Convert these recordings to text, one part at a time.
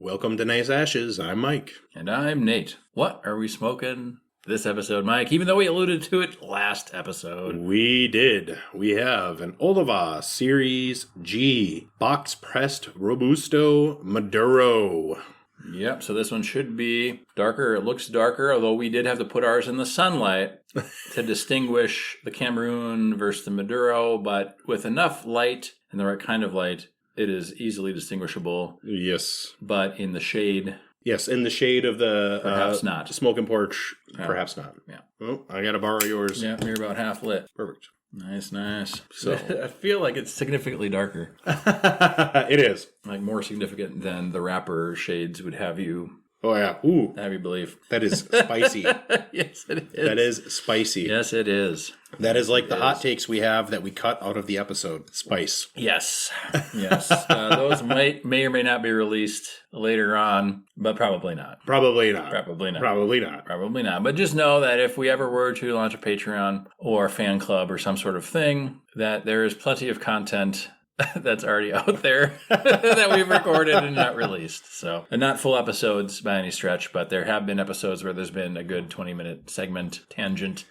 Welcome to Nice Ashes. I'm Mike. And I'm Nate. What are we smoking this episode, Mike? Even though we alluded to it last episode. We did. We have an Oliva Serie G box-pressed Robusto Maduro. Yep, so this one should be darker. It looks darker, although we did have to put ours in the sunlight to distinguish the Cameroon versus the Maduro, but with enough light and the right kind of light, it is easily distinguishable. Yes. But in the shade... Yes, in the shade of the perhaps not. Smoking porch, perhaps not. Yeah. Well, I got to borrow yours. Yeah, you're about half lit. Perfect. Nice. So I feel like it's significantly darker. It is. Like more significant than the wrapper shades would have you... Oh, yeah. Ooh. Have you believe. That is spicy. Yes, it is. That is spicy. Yes, it is. That is like the hot takes we have that we cut out of the episode. Spice. Yes. Those may or may not be released later on, but probably not. Probably not. But just know that if we ever were to launch a Patreon or a fan club or some sort of thing, that there is plenty of content that's already out there that we've recorded and not released. So, and not full episodes by any stretch, but there have been episodes where there's been a good 20-minute segment tangent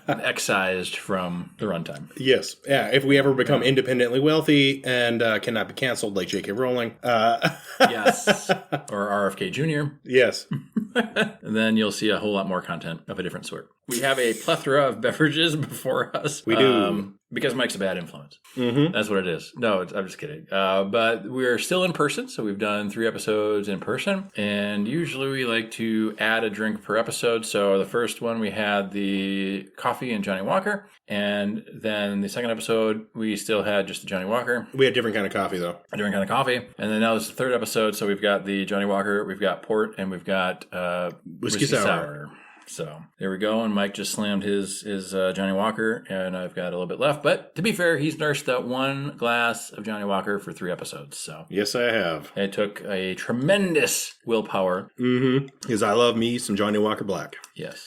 excised from the runtime. Yes. Yeah. If we ever become independently wealthy and cannot be canceled like J.K. Rowling. Yes. Or RFK Jr. Yes. Then you'll see a whole lot more content of a different sort. We have a plethora of beverages before us. We do. Because Mike's a bad influence. Mm-hmm. That's what it is. No, I'm just kidding. But we're still in person, so we've done 3 episodes in person. And usually we like to add a drink per episode. So the first one we had the coffee and Johnny Walker. And then the second episode, we still had just the Johnny Walker. We had different kind of coffee, though. A different kind of coffee. And then now this is the third episode. So we've got the Johnny Walker, we've got port, and we've got whiskey sour. So there we go. And Mike just slammed his Johnny Walker, and I've got a little bit left. But to be fair, he's nursed that 1 glass of Johnny Walker for 3 episodes. So yes, I have. It took a tremendous willpower. Mm-hmm. Because I love me some Johnny Walker Black. Yes.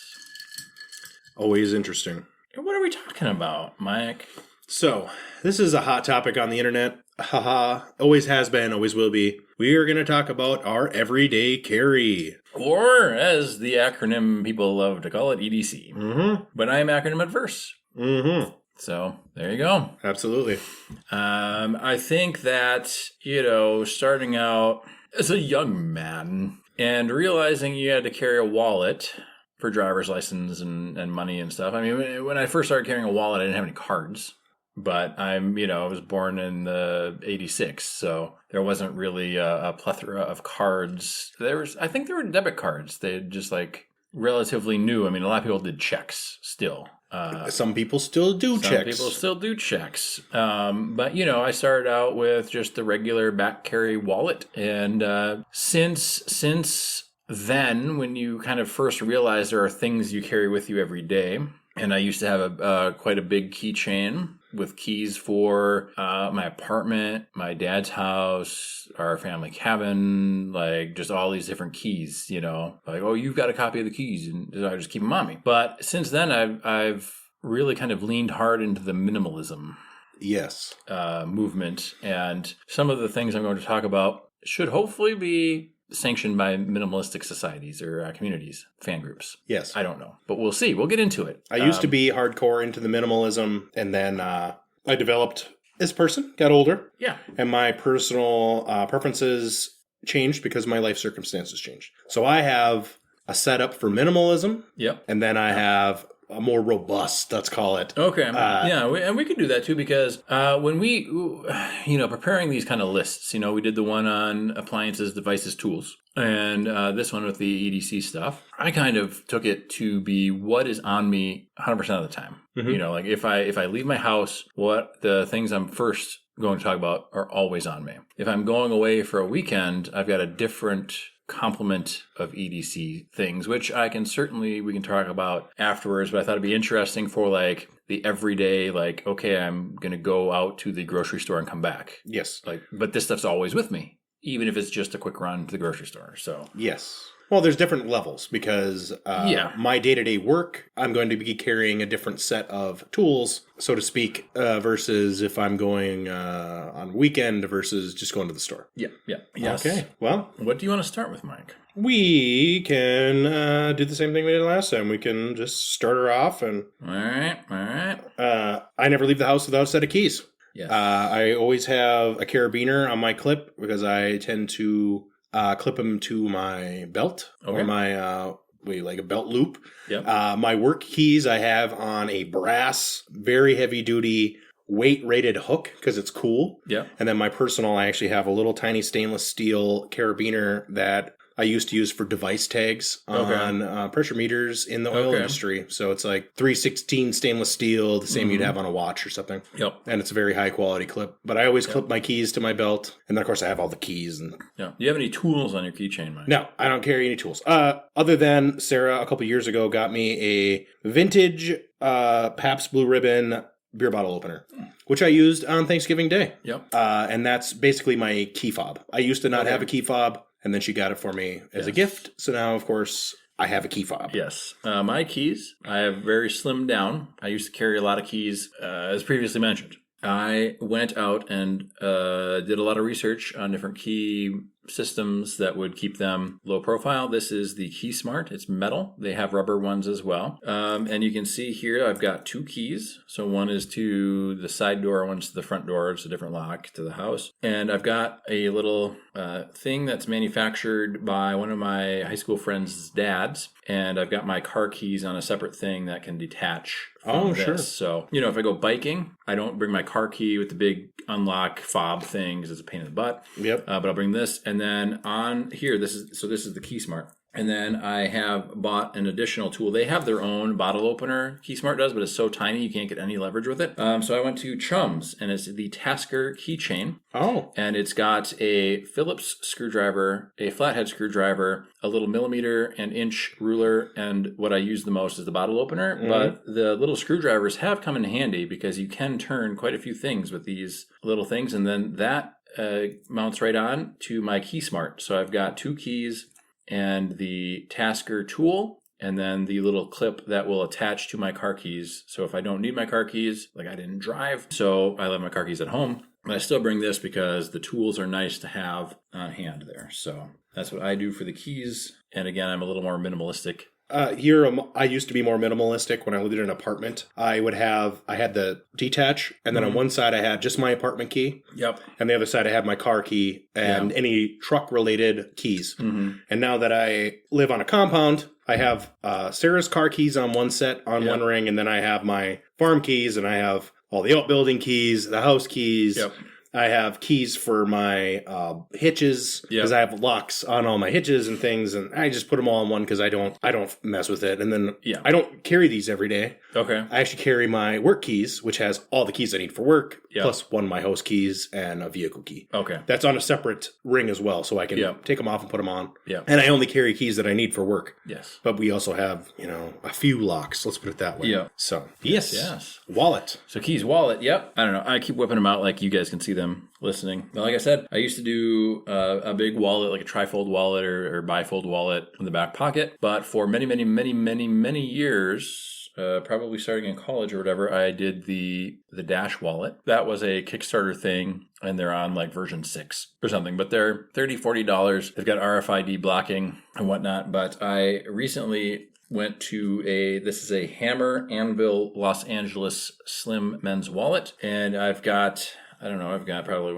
Always interesting. What are we talking about, Mike? So this is a hot topic on the internet. Haha. Always has been, always will be. We are going to talk about our everyday carry. Or, as the acronym people love to call it, EDC. Mm-hmm. But I am acronym adverse. Mm-hmm. So, there you go. Absolutely. I think that, starting out as a young man and realizing you had to carry a wallet for driver's license and money and stuff. I mean, when I first started carrying a wallet, I didn't have any cards. But I was born in the 86, so there wasn't really a plethora of cards. I think there were debit cards. They just relatively new. I mean, a lot of people did checks still. Some people still do checks. Some people still do checks. But, I started out with just the regular back carry wallet. And since then, when you kind of first realize there are things you carry with you every day, and I used to have quite a big keychain with keys for my apartment, my dad's house, our family cabin, just all these different keys, you've got a copy of the keys, and I just keep them on me. But since then, I've really kind of leaned hard into the minimalism movement, and some of the things I'm going to talk about should hopefully be sanctioned by minimalistic societies or communities, fan groups. Yes. I don't know, but we'll see. We'll get into it. I used to be hardcore into the minimalism, and then I developed as a person, got older. Yeah. And my personal preferences changed because my life circumstances changed. So I have a setup for minimalism. Yep. And then I have a more robust, let's call it. Okay. And we could do that too, because when we, preparing these kind of lists, we did the one on appliances, devices, tools, and this one with the EDC stuff. I kind of took it to be what is on me 100% of the time. Mm-hmm. If I leave my house, what the things I'm first going to talk about are always on me. If I'm going away for a weekend, I've got a different complement of EDC things, which we can talk about afterwards, but I thought it'd be interesting for the everyday, okay, I'm going to go out to the grocery store and come back. Yes. But this stuff's always with me, even if it's just a quick run to the grocery store. So yes. Well, there's different levels because Yeah. my day-to-day work, I'm going to be carrying a different set of tools, so to speak, versus if I'm going on weekend versus just going to the store. Yeah. Yeah. Yes. Okay. Well, What do you want to start with, Mike? we can do the same thing we did last time. We can just start her off, and All right. All right. I never leave the house without a set of keys. Yes. I always have a carabiner on my clip because I tend to clip them to my belt or my like a belt loop. Yep. My work keys I have on a brass, very heavy duty, weight rated hook because it's cool. Yep. And then my personal, I actually have a little tiny stainless steel carabiner that I used to use for device tags on pressure meters in the oil industry. So it's like 316 stainless steel, the same you'd have on a watch or something. Yep. And it's a very high quality clip. But I always clip my keys to my belt. And then, of course, I have all the keys. And Yeah. Do you have any tools on your keychain, Mike? no, I don't carry any tools. Other than Sarah, a couple years ago, got me a vintage Pabst Blue Ribbon beer bottle opener, which I used on Thanksgiving Day. Yep. And that's basically my key fob. I used to not have a key fob. And then she got it for me as a gift. So now, of course, I have a key fob. Yes. My keys, I have very slimmed down. I used to carry a lot of keys, as previously mentioned. I went out and did a lot of research on different key systems that would keep them low profile. This is the KeySmart. It's metal. They have rubber ones as well. And you can see here I've got two keys. So one is to the side door, one's to the front door. It's a different lock to the house. And I've got a little thing that's manufactured by one of my high school friends' dads. And I've got my car keys on a separate thing that can detach from this. Sure. So, if I go biking, I don't bring my car key with the big unlock fob thing because it's a pain in the butt. Yep. But I'll bring this. And then on here, this is the KeySmart. And then I have bought an additional tool. They have their own bottle opener, KeySmart does, but it's so tiny you can't get any leverage with it. So I went to Chum's, and it's the Tasker keychain. Oh. And it's got a Phillips screwdriver, a flathead screwdriver, a little millimeter and inch ruler, and what I use the most is the bottle opener. Mm-hmm. But the little screwdrivers have come in handy because you can turn quite a few things with these little things, and then that mounts right on to my KeySmart. So I've got two keys and the Tasker tool, and then the little clip that will attach to my car keys. So if I don't need my car keys, like I didn't drive, so I left my car keys at home, but I still bring this because the tools are nice to have on hand there. So that's what I do for the keys. And again, I'm a little more minimalistic. Here, I used to be more minimalistic when I lived in an apartment. I had the detach, and then on one side I had just my apartment key. Yep. And the other side I had my car key and any truck-related keys. Mm-hmm. And now that I live on a compound, I have Sarah's car keys on one set, on one ring, and then I have my farm keys, and I have all the outbuilding keys, the house keys. Yep. I have keys for my hitches because I have locks on all my hitches and things, and I just put them all in one because I don't mess with it. And then I don't carry these every day. Okay. I actually carry my work keys, which has all the keys I need for work, plus one of my house keys and a vehicle key. Okay. That's on a separate ring as well, so I can take them off and put them on. Yeah. And I only carry keys that I need for work. Yes. But we also have, a few locks. Let's put it that way. Yeah. So, yes. Yes. Wallet. So keys, wallet. Yep. I don't know. I keep whipping them out like you guys can see them listening. But like I said, I used to do a big wallet, like a trifold wallet or bifold wallet in the back pocket. But for many years, probably starting in college or whatever, I did the Dash wallet. That was a Kickstarter thing, and they're on like version 6 or something. But they're $30, $40. They've got RFID blocking and whatnot. But I recently went to this is a Hammer Anvil Los Angeles Slim men's wallet. And I've got probably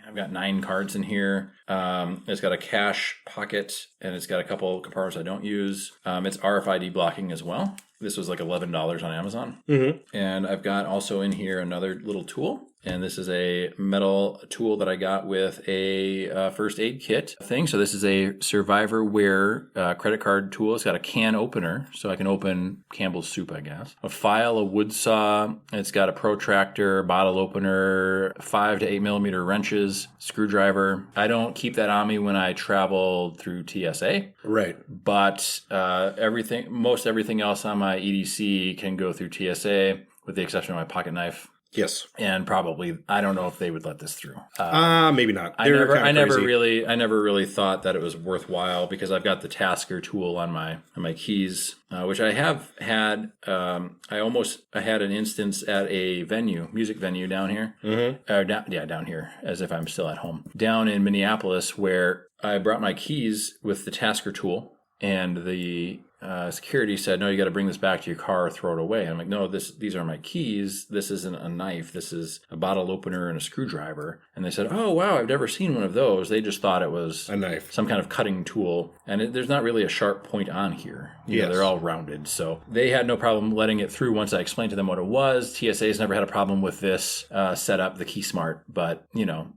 I've got 9 cards in here. It's got a cash pocket, and it's got a couple compartments I don't use. It's RFID blocking as well. This was like $11 on Amazon. Mm-hmm. And I've got also in here another little tool. And this is a metal tool that I got with a first aid kit thing. So this is a Survivorware credit card tool. It's got a can opener, so I can open Campbell's soup, I guess. A file, a wood saw. It's got a protractor, bottle opener, 5 to 8 millimeter wrenches, screwdriver. I don't keep that on me when I travel through TSA. Right. But most everything else on my EDC can go through TSA, with the exception of my pocket knife. Yes. And probably, I don't know if they would let this through. Maybe not. I never really thought that it was worthwhile because I've got the Tasker tool on my keys, which I have had. I had an instance at a music venue down here. Mm-hmm. Down here, as if I'm still at home. Down in Minneapolis, where I brought my keys with the Tasker tool, and the security said, "No, you got to bring this back to your car or throw it away." And I'm like, "No, these are my keys. This isn't a knife. This is a bottle opener and a screwdriver." And they said, "Oh, wow, I've never seen one of those." They just thought it was a knife, some kind of cutting tool. And there's not really a sharp point on here. You know, they're all rounded. So they had no problem letting it through once I explained to them what it was. TSA's never had a problem with this setup, the KeySmart. But,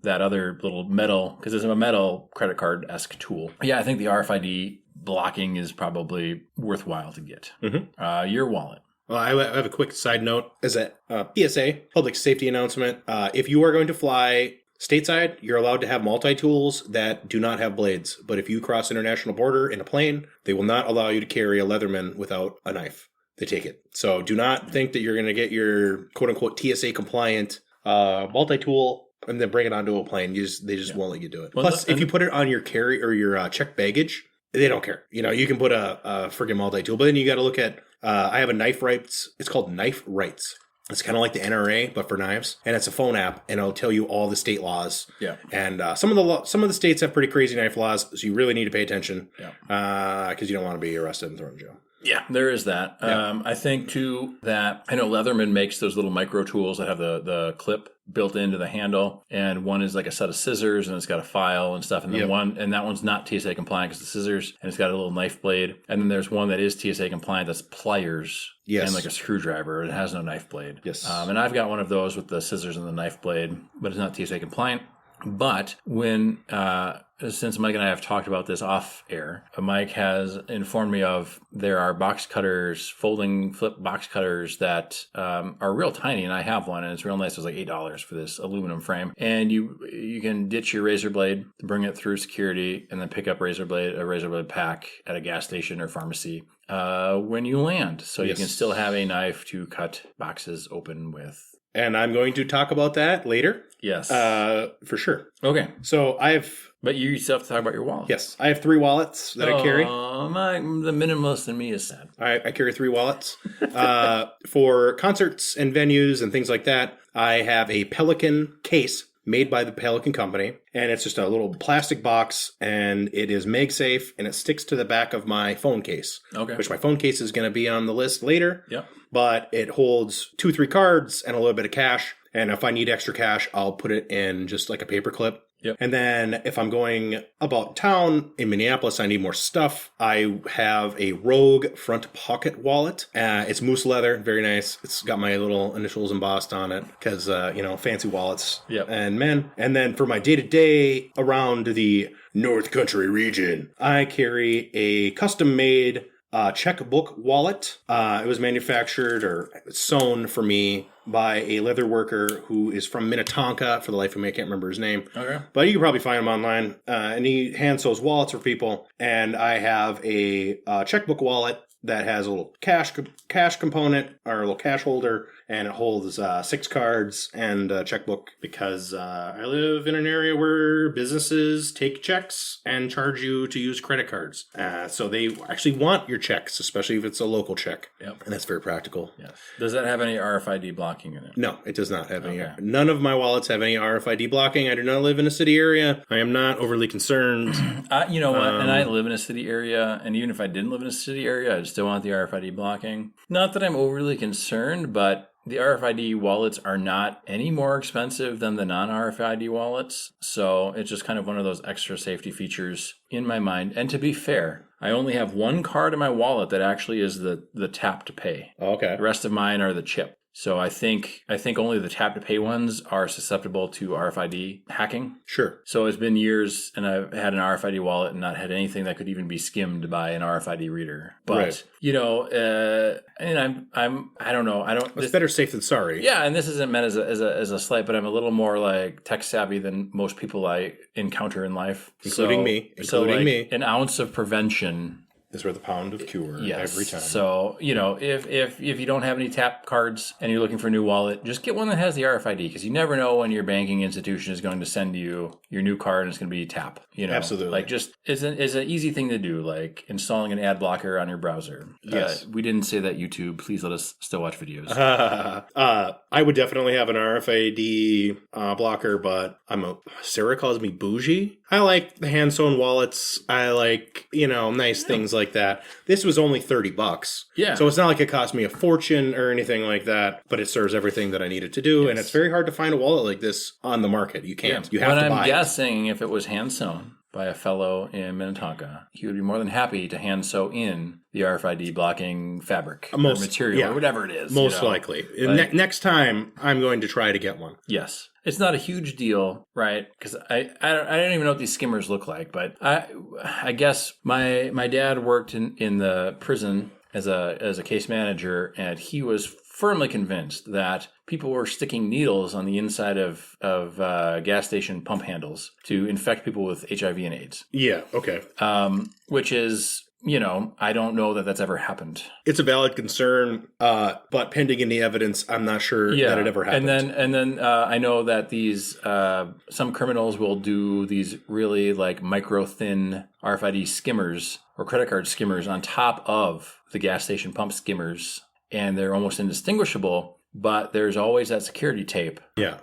that other little metal, because it's a metal credit card-esque tool. Yeah, I think the RFID blocking is probably worthwhile to get. Mm-hmm. Your wallet. Well, I have a quick side note. As a PSA, public safety announcement, if you are going to fly stateside, you're allowed to have multi-tools that do not have blades. But if you cross international border in a plane, they will not allow you to carry a Leatherman without a knife. They take it. So do not think that you're going to get your quote-unquote TSA compliant multi-tool and then bring it onto a plane. They just won't let you do it. Well, plus, if you put it on your carry or your checked baggage, they don't care. You can put a friggin' multi-tool, but then you got to look at, I have a Knife Rights. It's called Knife Rights. It's kind of like the NRA, but for knives. And it's a phone app, and it'll tell you all the state laws. Yeah. And some of the states have pretty crazy knife laws, so you really need to pay attention. Yeah. Because you don't want to be arrested and thrown in jail. Yeah, there is that. Yeah. I think, too, that I know Leatherman makes those little micro tools that have the clip built into the handle, and one is like a set of scissors, and it's got a file and stuff, and then that one's not TSA compliant because the scissors, and it's got a little knife blade, and then there's one that is TSA compliant that's pliers and like a screwdriver. It has no knife blade. Yes. And I've got one of those with the scissors and the knife blade, but it's not TSA compliant. But when, since Mike and I have talked about this off air, Mike has informed me of there are box cutters, folding flip box cutters that are real tiny, and I have one, and it's real nice. It was like $8 for this aluminum frame, and you can ditch your razor blade, bring it through security, and then pick up a razor blade pack at a gas station or pharmacy when you land, so you can still have a knife to cut boxes open with. And I'm going to talk about that later. Yes. For sure. Okay. So But you still have to talk about your wallet. Yes. I have 3 wallets that I carry. The minimalist in me is sad. I carry 3 wallets. For concerts and venues and things like that, I have a Pelican case made by the Pelican Company. And it's just a little plastic box, and it is MagSafe, and it sticks to the back of my phone case. Okay. Which my phone case is going to be on the list later. Yep. But it holds 2-3 cards and a little bit of cash. And if I need extra cash, I'll put it in just like a paper clip. Yep. And then if I'm going about town in Minneapolis, I need more stuff. I have a Rogue front pocket wallet. It's moose leather, very nice. It's got my little initials embossed on it because, fancy wallets. Yep. And then for my day-to-day around the North Country region, I carry a custom-made checkbook wallet. It was manufactured or sewn for me by a leather worker who is from Minnetonka. For the life of me, I can't remember his name. Okay. But you can probably find him online. And he hand sews wallets for people. And I have a checkbook wallet that has a little cash component, or a little cash holder, and it holds 6 cards and a checkbook because I live in an area where businesses take checks and charge you to use credit cards. So they actually want your checks, especially if it's a local check. Yep. And that's very practical. Yes. Does that have any RFID blocking in it? No, it does not have any. None of my wallets have any RFID blocking. I do not live in a city area. I am not overly concerned. You know what? And I live in a city area, and even if I didn't live in a city area, I'd still want the RFID blocking. Not that I'm overly concerned, but the RFID wallets are not any more expensive than the non-RFID wallets. So it's just kind of one of those extra safety features in my mind. And to be fair, I only have one card in my wallet that actually is the tap to pay. Okay. The rest of mine are the chip. So I think only the tap to pay ones are susceptible to RFID hacking. Sure. So it's been years, and I've had an RFID wallet and not had anything that could even be skimmed by an RFID reader. But and I don't know. It's better safe than sorry. Yeah, and this isn't meant as a slight, but I'm a little more like tech savvy than most people I encounter in life, including me. An ounce of prevention is worth a pound of cure every time. So, if you don't have any tap cards and you're looking for a new wallet, just get one that has the RFID, because you never know when your banking institution is going to send you your new card and it's going to be tap. Absolutely. Like, just it's an easy thing to do, like installing an ad blocker on your browser. Yes. We didn't say that, YouTube. Please let us still watch videos. I would definitely have an RFID blocker, but Sarah calls me bougie. I like the hand sewn wallets. I like, nice things like that. This was only $30. Yeah. So it's not like it cost me a fortune or anything like that, but it serves everything that I needed to do. Yes. And it's very hard to find a wallet like this on the market. You can't. You have to buy it. But I'm guessing if it was hand sewn by a fellow in Minnetonka, he would be more than happy to hand sew in the RFID blocking fabric or material or whatever it is. Most likely. Next time, I'm going to try to get one. Yes. It's not a huge deal, right? Because I don't even know what these skimmers look like, but I guess my dad worked in the prison as a case manager, and he was firmly convinced that people were sticking needles on the inside of gas station pump handles to infect people with HIV and AIDS. Yeah, okay. Which is, I don't know that that's ever happened. It's a valid concern, but pending any evidence, I'm not sure that it ever happened. And then I know that these some criminals will do these really like micro thin RFID skimmers or credit card skimmers on top of the gas station pump skimmers, and they're almost indistinguishable. But there's always that security tape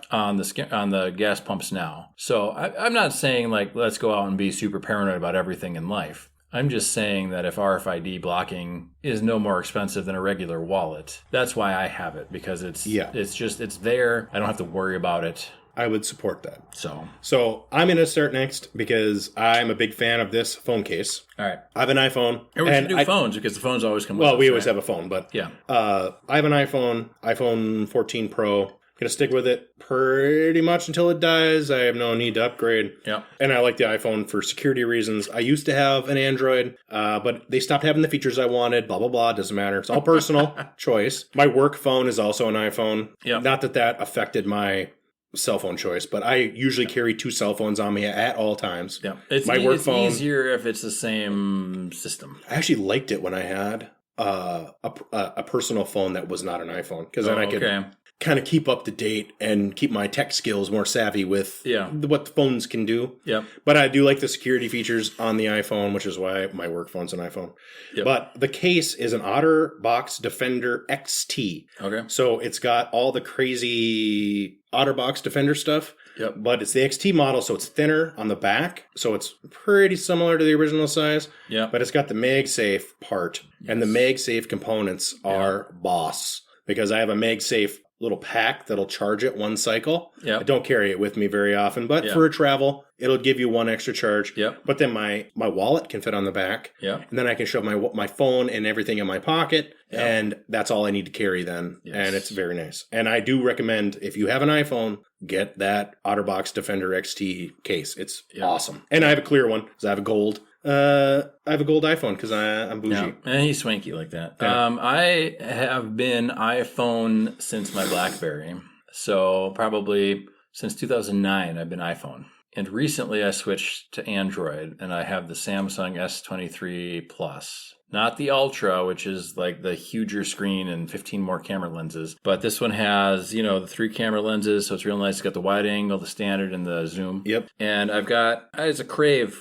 on the gas pumps now. So I'm not saying like let's go out and be super paranoid about everything in life. I'm just saying that if RFID blocking is no more expensive than a regular wallet, that's why I have it, because it's there. I don't have to worry about it. I would support that. So I'm going to start next because I'm a big fan of this phone case. All right. I have an iPhone. And we should do phones because the phones always come with us. Well, we always have a phone, but yeah. I have an iPhone 14 Pro. Going to stick with it pretty much until it dies. I have no need to upgrade. Yeah. And I like the iPhone for security reasons. I used to have an Android, but they stopped having the features I wanted, blah, blah, blah. Doesn't matter. It's all personal choice. My work phone is also an iPhone. Yeah. Not that affected my cell phone choice, but I usually carry two cell phones on me at all times. Yeah. It's easier if it's the same system. I actually liked it when I had a personal phone that was not an iPhone, because then I could kind of keep up to date and keep my tech skills more savvy with what the phones can do. Yeah. But I do like the security features on the iPhone, which is why my work phone's an iPhone. Yep. But the case is an OtterBox Defender XT. Okay. So it's got all the crazy OtterBox Defender stuff. Yep. But it's the XT model, so it's thinner on the back. So it's pretty similar to the original size. Yeah. But it's got the MagSafe part. Yes. And the MagSafe components are boss. Because I have a MagSafe little pack that'll charge it one cycle. Yep. I don't carry it with me very often, but for a travel, it'll give you one extra charge. Yep. But then my wallet can fit on the back. Yep. And then I can shove my phone and everything in my pocket, and that's all I need to carry then. Yes. And it's very nice. And I do recommend, if you have an iPhone, get that OtterBox Defender XT case. It's awesome. And I have a clear one because I have a gold. I have a gold iPhone because I'm bougie. Yeah, and he's swanky like that. Yeah. I have been iPhone since my BlackBerry. So probably since 2009, I've been iPhone. And recently I switched to Android, and I have the Samsung S23 Plus. Not the Ultra, which is like the huger screen and 15 more camera lenses. But this one has, the 3 camera lenses, so it's real nice. It's got the wide angle, the standard, and the zoom. Yep. And I've got, it's a Crave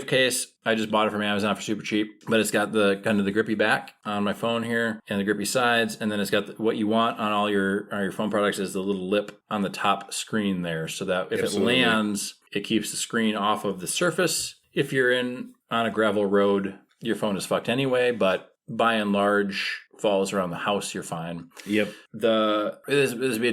case. I just bought it from Amazon for super cheap. But it's got the kind of the grippy back on my phone here, and the grippy sides. And then it's got what you want on all your phone products is the little lip on the top screen there, so that if it lands, it keeps the screen off of the surface. If you're on a gravel road, your phone is fucked anyway, but by and large, falls around the house, you're fine. Yep. This might be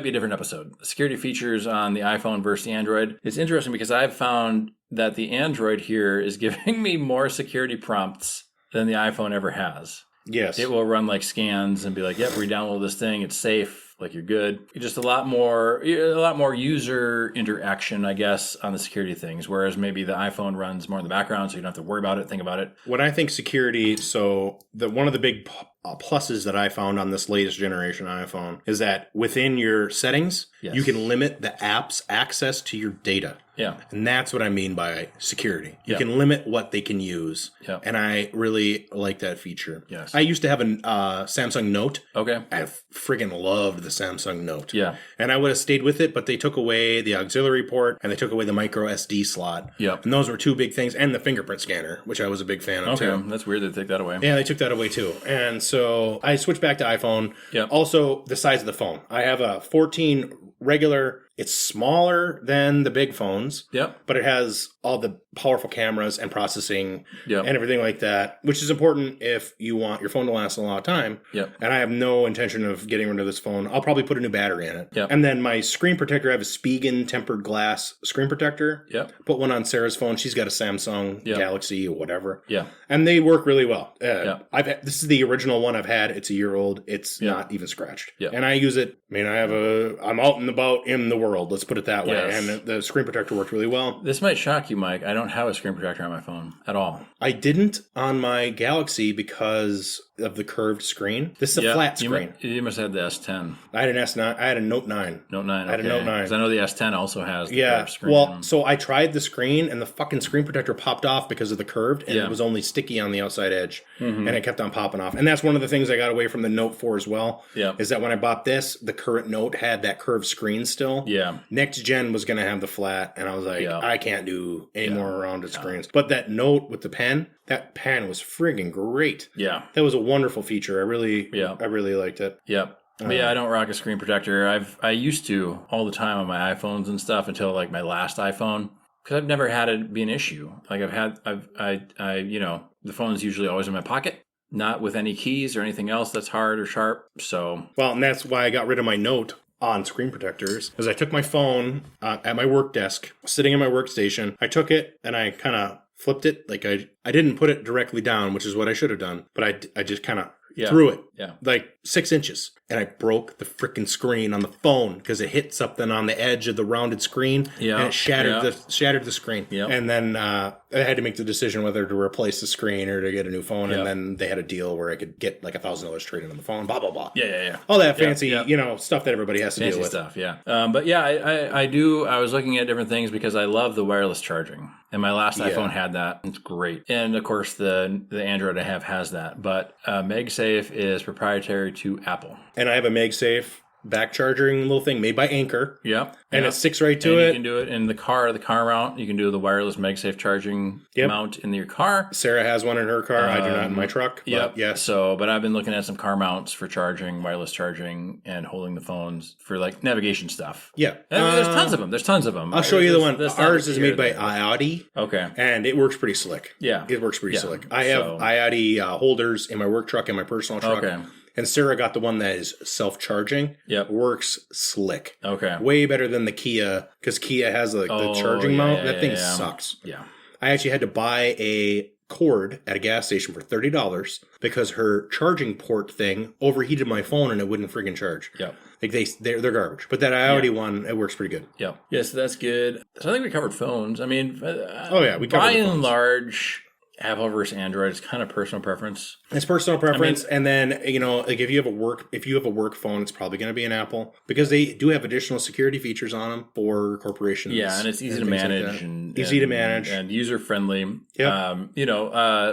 a different episode. Security features on the iPhone versus the Android. It's interesting because I've found that the Android here is giving me more security prompts than the iPhone ever has. Yes. It will run like scans and be like, yep, re-download this thing. It's safe. Like you're good. Just a lot more user interaction, I guess, on the security things. Whereas maybe the iPhone runs more in the background, so you don't have to worry about it, think about it. When I think security, so one of the big pluses that I found on this latest generation iPhone is that within your settings, you can limit the app's access to your data. Yeah. And that's what I mean by security. You can limit what they can use. Yeah. And I really like that feature. Yes. I used to have a Samsung Note. Okay. I friggin' loved the Samsung Note. Yeah. And I would have stayed with it, but they took away the auxiliary port and they took away the micro SD slot. Yep. And those were two big things. And the fingerprint scanner, which I was a big fan of too. That's weird they take that away. Yeah, they took that away too. And so I switched back to iPhone. Yep. Also, the size of the phone. I have a 14 regular. It's smaller than the big phones. Yep. But it has all the powerful cameras and processing Yep. and everything like that, which is important if you want your phone to last a lot of time. Yep. And I have no intention of getting rid of this phone. I'll probably put a new battery in it. Yep. And then my screen protector, I have a Spigen tempered glass screen protector. Yep. Put one on Sarah's phone. She's got a Samsung Galaxy or whatever. Yeah. And they work really well. Yeah. This is the original one I've had. It's a year old. It's not even scratched. Yeah. And I use it. I mean, I'm out and about in the world. Let's put it that way. Yes. And the screen protector worked really well. This might shock you, Mike. I don't have a screen protector on my phone at all. I didn't on my Galaxy because of the curved screen. This is a flat screen. You must have the S10. I had an S9. I had a Note 9. Note 9. I had a Note 9. Because I know the S10 also has the curved screen. Well, so I tried the screen and the fucking screen protector popped off because of the curved and it was only sticky on the outside edge. And it kept on popping off. And that's one of the things I got away from the Note 4 as well. Yeah. Is that when I bought this, the current Note had that curved screen still. Yeah. Next gen was going to have the flat. And I was like, I can't do any more rounded screens. But that Note with the pen, that pen was friggin' great. Yeah. That was a wonderful feature. I really liked it. Yep. But yeah, I don't rock a screen protector. I used to all the time on my iPhones and stuff until like my last iPhone, because I've never had it be an issue. Like the phone's usually always in my pocket, not with any keys or anything else that's hard or sharp. So well, and that's why I got rid of my Note on screen protectors, because I took my phone at my work desk, sitting in my workstation. I took it and I kind of flipped it. Like I didn't put it directly down, which is what I should have done, but I just kind of threw it like 6 inches. And I broke the freaking screen on the phone because it hit something on the edge of the rounded screen and it shattered the screen. Yep. And then I had to make the decision whether to replace the screen or to get a new phone. And then they had a deal where I could get like $1,000 trade-in on the phone, blah, blah, blah. Yeah. All that fancy, stuff that everybody has to deal with. Stuff, yeah. But yeah, I do. I was looking at different things because I love the wireless charging. And my last iPhone had that. It's great. And of course, the Android I have has that. But MagSafe is proprietary to Apple. And I have a MagSafe back charging little thing made by Anker. Yep. And it sticks right to and it. You can do it in the car mount. You can do the wireless MagSafe charging mount in your car. Sarah has one in her car. I do not in my truck. Yep. Yes. But I've been looking at some car mounts for charging, wireless charging, and holding the phones for like navigation stuff. Yeah. And there's tons of them. I'll show you the one. Ours is made by IOTI. Okay. And it works pretty slick. Yeah. It works pretty slick. I have IOTI holders in my work truck and my personal truck. Okay. And Sarah got the one that is self-charging. Yep. Works slick. Okay. Way better than the Kia, because Kia has the charging mount. That thing sucks. Yeah. I actually had to buy a cord at a gas station for $30 because her charging port thing overheated my phone and it wouldn't friggin' charge. Yep. Like they're garbage. But that IOTI one, it works pretty good. Yep. Yes, that's good. So I think we covered phones. I mean, we covered by the and phones. large, Apple versus Android is kind of personal preference. It's personal preference, and then like if you have a work phone, it's probably going to be an Apple because they do have additional security features on them for corporations. Yeah, and it's easy to manage easy to manage and user friendly. Yeah.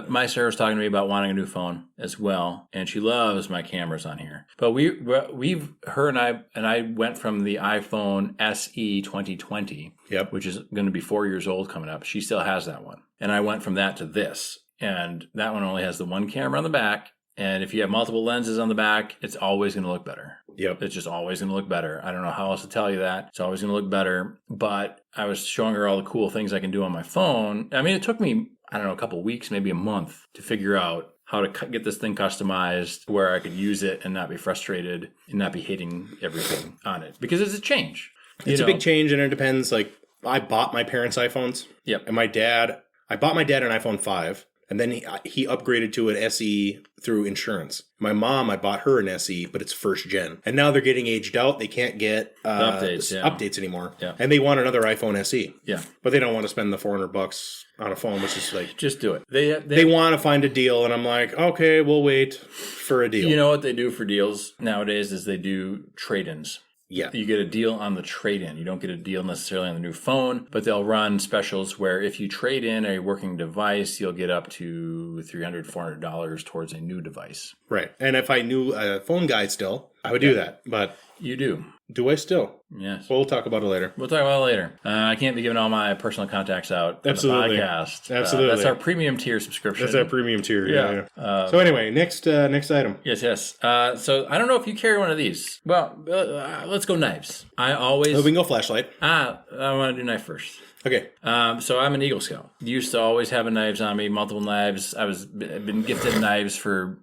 My Sarah was talking to me about wanting a new phone as well, and she loves my cameras on here. But her and I went from the iPhone SE 2020, which is going to be 4 years old coming up. She still has that one, and I went from that to this. And that one only has the one camera on the back. And if you have multiple lenses on the back, it's always going to look better. Yep. It's just always going to look better. I don't know how else to tell you that. It's always going to look better. But I was showing her all the cool things I can do on my phone. I mean, it took me, I don't know, a couple weeks, maybe a month to figure out how to get this thing customized where I could use it and not be frustrated and not be hating everything on it. Because it's a change. It's a big change, and it depends. Like, I bought my parents' iPhones. Yep. And I bought my dad an iPhone 5. And then he upgraded to an SE through insurance. My mom, I bought her an SE, but it's first gen. And now they're getting aged out. They can't get updates anymore. Yeah. And they want another iPhone SE. Yeah. But they don't want to spend the $400 on a phone, which is like... Just do it. They want to find a deal, and I'm like, okay, we'll wait for a deal. You know what they do for deals nowadays is they do trade-ins. Yeah. You get a deal on the trade-in. You don't get a deal necessarily on the new phone, but they'll run specials where if you trade in a working device, you'll get up to $300, $400 towards a new device. Right. And if I knew a phone guy still, I would do that. But you do. Do I still? Yes. Well, we'll talk about it later. We'll talk about it later. I can't be giving all my personal contacts out Absolutely. on the podcast. Absolutely. That's our premium tier subscription. That's our premium tier. Yeah. So anyway, next item. Yes. So I don't know if you carry one of these. Well, let's go knives. I always... we can go flashlight. I want to do knife first. Okay. So I'm an Eagle Scout. Used to always have knives on me, multiple knives. I've been gifted knives for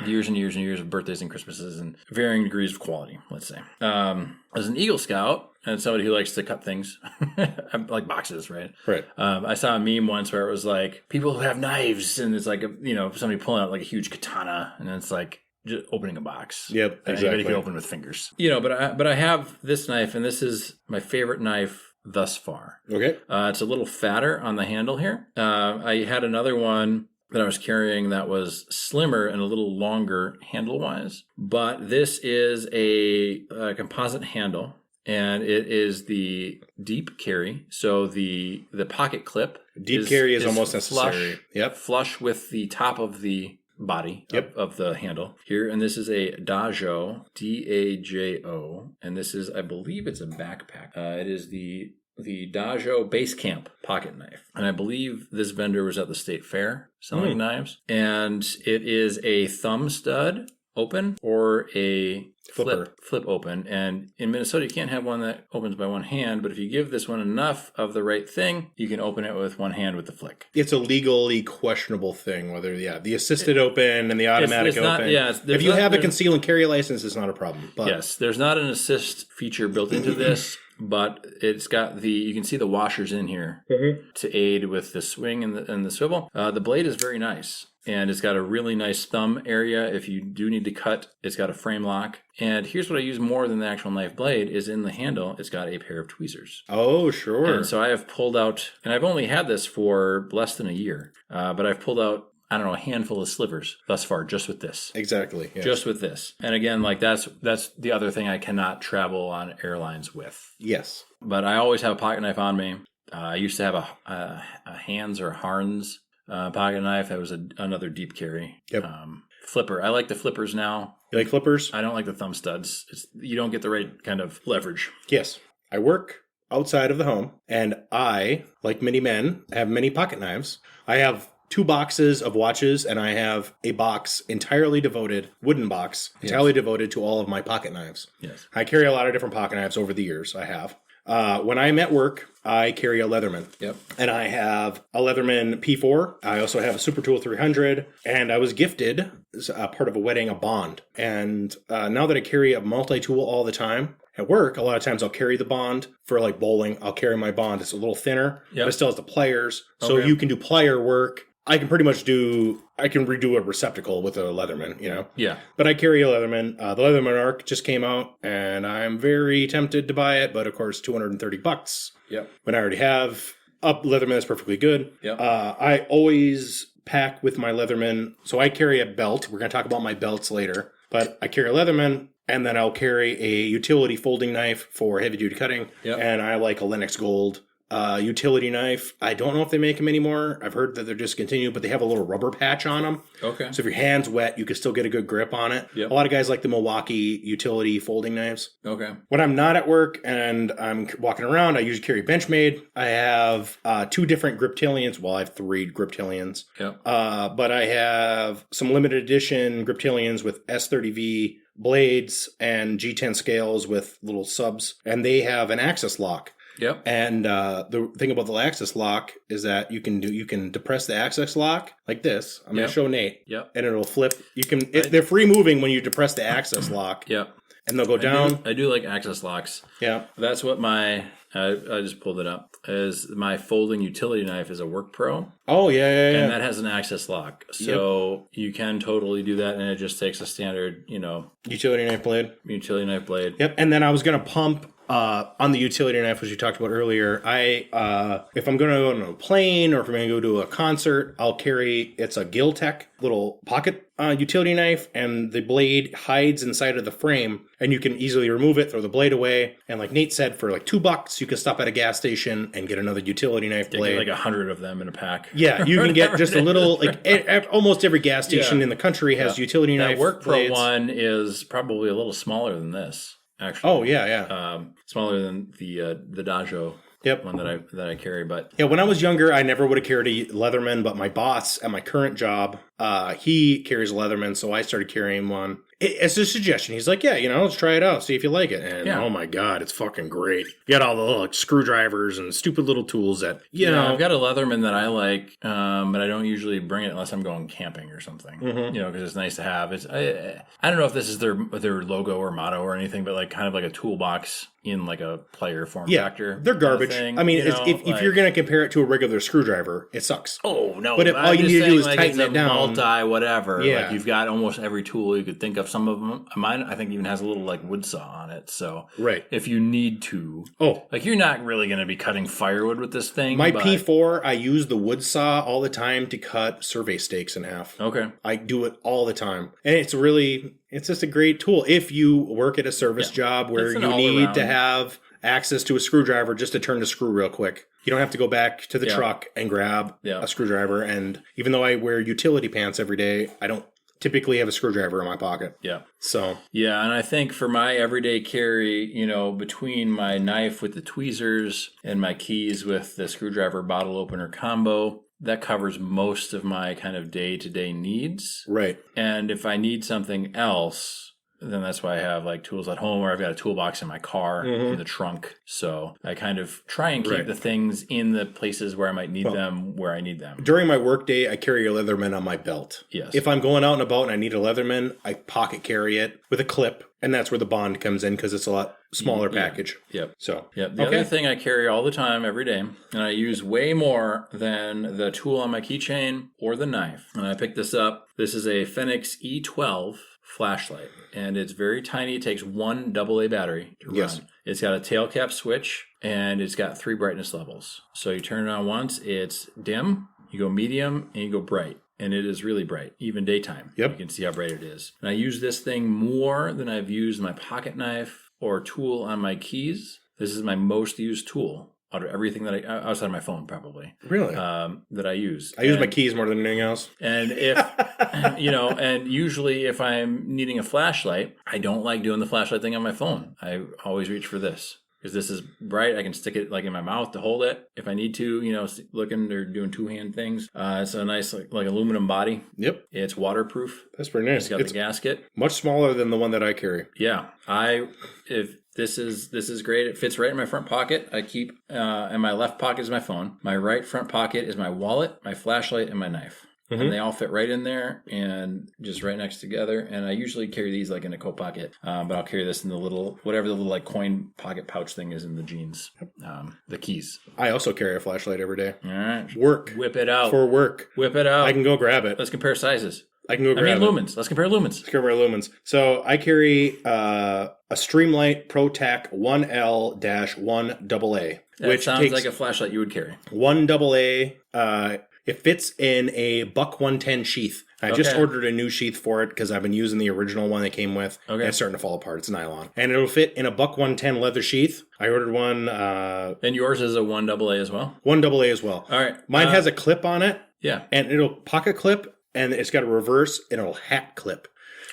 years and years and years of birthdays and Christmases and varying degrees of quality, let's say. As an Eagle Scout and somebody who likes to cut things, like boxes, right? Right. I saw a meme once where it was like, people who have knives, and it's like, somebody pulling out like a huge katana, and it's like, just opening a box. Yep, exactly. Anybody can open with fingers. But I have this knife, and this is my favorite knife thus far. Okay. It's a little fatter on the handle here. I had another one that I was carrying that was slimmer and a little longer handle-wise. But this is a composite handle, and it is the deep carry. So the pocket clip. Deep carry is almost necessary. Flush with the top of the body of the handle here. And this is a Dajo, D-A-J-O. And this is, I believe it's a backpack. It is the Dajo Base Camp pocket knife. And I believe this vendor was at the State Fair selling knives. And it is a thumb stud open or a flip open. And in Minnesota, you can't have one that opens by one hand, but if you give this one enough of the right thing, you can open it with one hand with the flick. It's a legally questionable thing, whether, the assisted open and the automatic open. If you have a conceal and carry license, it's not a problem. But. Yes, there's not an assist feature built into this. But it's got you can see the washers in here to aid with the swing and the swivel. The blade is very nice, and it's got a really nice thumb area. If you do need to cut, it's got a frame lock. And here's what I use more than the actual knife blade is in the handle, it's got a pair of tweezers. Oh, sure. And so I have pulled out, and I've only had this for less than a year, but I've pulled out, I don't know, a handful of slivers thus far, just with this. Exactly. Yes. Just with this. And again, like that's the other thing I cannot travel on airlines with. Yes. But I always have a pocket knife on me. I used to have a Hans or Harns pocket knife. That was another deep carry. Yep. Flipper. I like the flippers now. You like flippers? I don't like the thumb studs. You don't get the right kind of leverage. Yes. I work outside of the home, and I, like many men, have many pocket knives. I have 2 boxes of watches, and I have a box entirely devoted to all of my pocket knives. Yes. I carry a lot of different pocket knives over the years. I have. When I'm at work, I carry a Leatherman. Yep. And I have a Leatherman P4. I also have a Super Tool 300. And I was gifted, as part of a wedding, a Bond. And now that I carry a multi-tool all the time, at work, a lot of times I'll carry the Bond for like bowling. I'll carry my Bond. It's a little thinner, but it still has the pliers. So you can do plier work. I can redo a receptacle with a Leatherman, Yeah. But I carry a Leatherman. The Leatherman Arc just came out, and I'm very tempted to buy it, but of course, $230. Yep. When I already have a Leatherman that's perfectly good. Yep. I always pack with my Leatherman. So I carry a belt. We're going to talk about my belts later. But I carry a Leatherman, and then I'll carry a utility folding knife for heavy-duty cutting. Yep. And I like a Lennox Gold utility knife. I don't know if they make them anymore. I've heard that they're discontinued, but they have a little rubber patch on them. Okay. So if your hand's wet, you can still get a good grip on it. Yep. A lot of guys like the Milwaukee utility folding knives. Okay. When I'm not at work and I'm walking around, I usually carry Benchmade. I have 2 different Griptilians. Well, I have 3 Griptilians. Yep. But I have some limited edition Griptilians with S30V blades and G10 scales with little subs, and they have an access lock. Yep. And the thing about the access lock is that you can depress the access lock like this. I'm going to show Nate. Yep. And it'll flip. They're free moving when you depress the access lock. Yep. And they'll go down. I do like access locks. Yeah. That's what I just pulled it up. Is my folding utility knife is a Work Pro. Oh, yeah. And that has an access lock. So you can totally do that, and it just takes a standard, utility knife blade. Yep. And then I was going to pump on the utility knife, which you talked about earlier. If I'm going to go on a plane or if I'm going to go to a concert, I'll carry, it's a Giltech little pocket utility knife, and the blade hides inside of the frame, and you can easily remove it, throw the blade away. And like Nate said, for like $2, you can stop at a gas station and get another utility knife blade. Get like 100 of them in a pack. Yeah, you can get just a little, almost every gas station in the country has utility knife blades. That Work Pro one is probably a little smaller than this, actually. Oh, yeah. Smaller than the Dajo. One that I carry, but when I was younger, I never would have carried a Leatherman, but my boss at my current job, he carries a Leatherman, so I started carrying one. It's a suggestion. He's like, let's try it out, see if you like it. And oh my God, it's fucking great. You got all the little screwdrivers and stupid little tools that, I've got a Leatherman that I like, but I don't usually bring it unless I'm going camping or something, because it's nice to have. I don't know if this is their logo or motto or anything, but like kind of like a toolbox in like a player form factor. They're garbage. Thing, I mean, if you're going to compare it to a regular screwdriver, it sucks. Oh, no. But all you need to do is tighten it down. Whatever. Yeah. Like you've got almost every tool you could think of. Some of them, mine, I think even has a little like wood saw on it. So if you need to, you're not really going to be cutting firewood with this thing. My P4, I use the wood saw all the time to cut survey stakes in half. Okay. I do it all the time. And it's just a great tool. If you work at a service job where you need to have access to a screwdriver just to turn the screw real quick. You don't have to go back to the truck and grab a screwdriver. And even though I wear utility pants every day, I don't typically have a screwdriver in my pocket. Yeah. So. Yeah, and I think for my everyday carry, between my knife with the tweezers and my keys with the screwdriver bottle opener combo, that covers most of my kind of day-to-day needs. Right. And if I need something else, then that's why I have like tools at home, or I've got a toolbox in my car in the trunk. So I kind of try and keep the things in the places where I might need them, where I need them. During my work day, I carry a Leatherman on my belt. Yes. If I'm going out and about and I need a Leatherman, I pocket carry it with a clip. And that's where the Bond comes in because it's a lot smaller package. Yep. So, the other thing I carry all the time, every day, and I use way more than the tool on my keychain or the knife. And I picked this up. This is a Fenix E12 flashlight. And it's very tiny. It takes one AA battery to run. It's got a tail cap switch, and it's got 3 brightness levels. So you turn it on once, it's dim, you go medium, and you go bright. And it is really bright, even daytime. Yep. You can see how bright it is. And I use this thing more than I've used my pocket knife or tool on my keys. This is my most used tool out of everything that outside of my phone, probably. Really? That I use. I use my keys more than anything else. And if, and usually if I'm needing a flashlight, I don't like doing the flashlight thing on my phone. I always reach for this. Because this is bright, I can stick it like in my mouth to hold it if I need to, looking or doing two-hand things. It's a nice like aluminum body. Yep. It's waterproof. That's pretty nice. It's got the gasket. Much smaller than the one that I carry. Yeah. If this is great. It fits right in my front pocket. I keep, and my left pocket is my phone. My right front pocket is my wallet, my flashlight, and my knife. And they all fit right in there and just right next together. And I usually carry these like in a coat pocket, but I'll carry this in the little, whatever the little like coin pocket pouch thing is in the jeans. The keys. I also carry a flashlight every day. All right. Work. Whip it out. For work. Whip it out. I can go grab it. Let's compare sizes. I can go grab it. Lumens. Let's compare lumens. So I carry a Streamlight ProTac 1L-1AA. That sounds like a flashlight you would carry. 1AA. It fits in a Buck 110 sheath. I just ordered a new sheath for it because I've been using the original one that came with. Okay. And it's starting to fall apart. It's nylon. And it'll fit in a Buck 110 leather sheath. I ordered one. And yours is a 1AA as well? 1AA as well. All right. Mine has a clip on it. Yeah. And it'll pocket clip, and it's got a reverse, and it'll hat clip.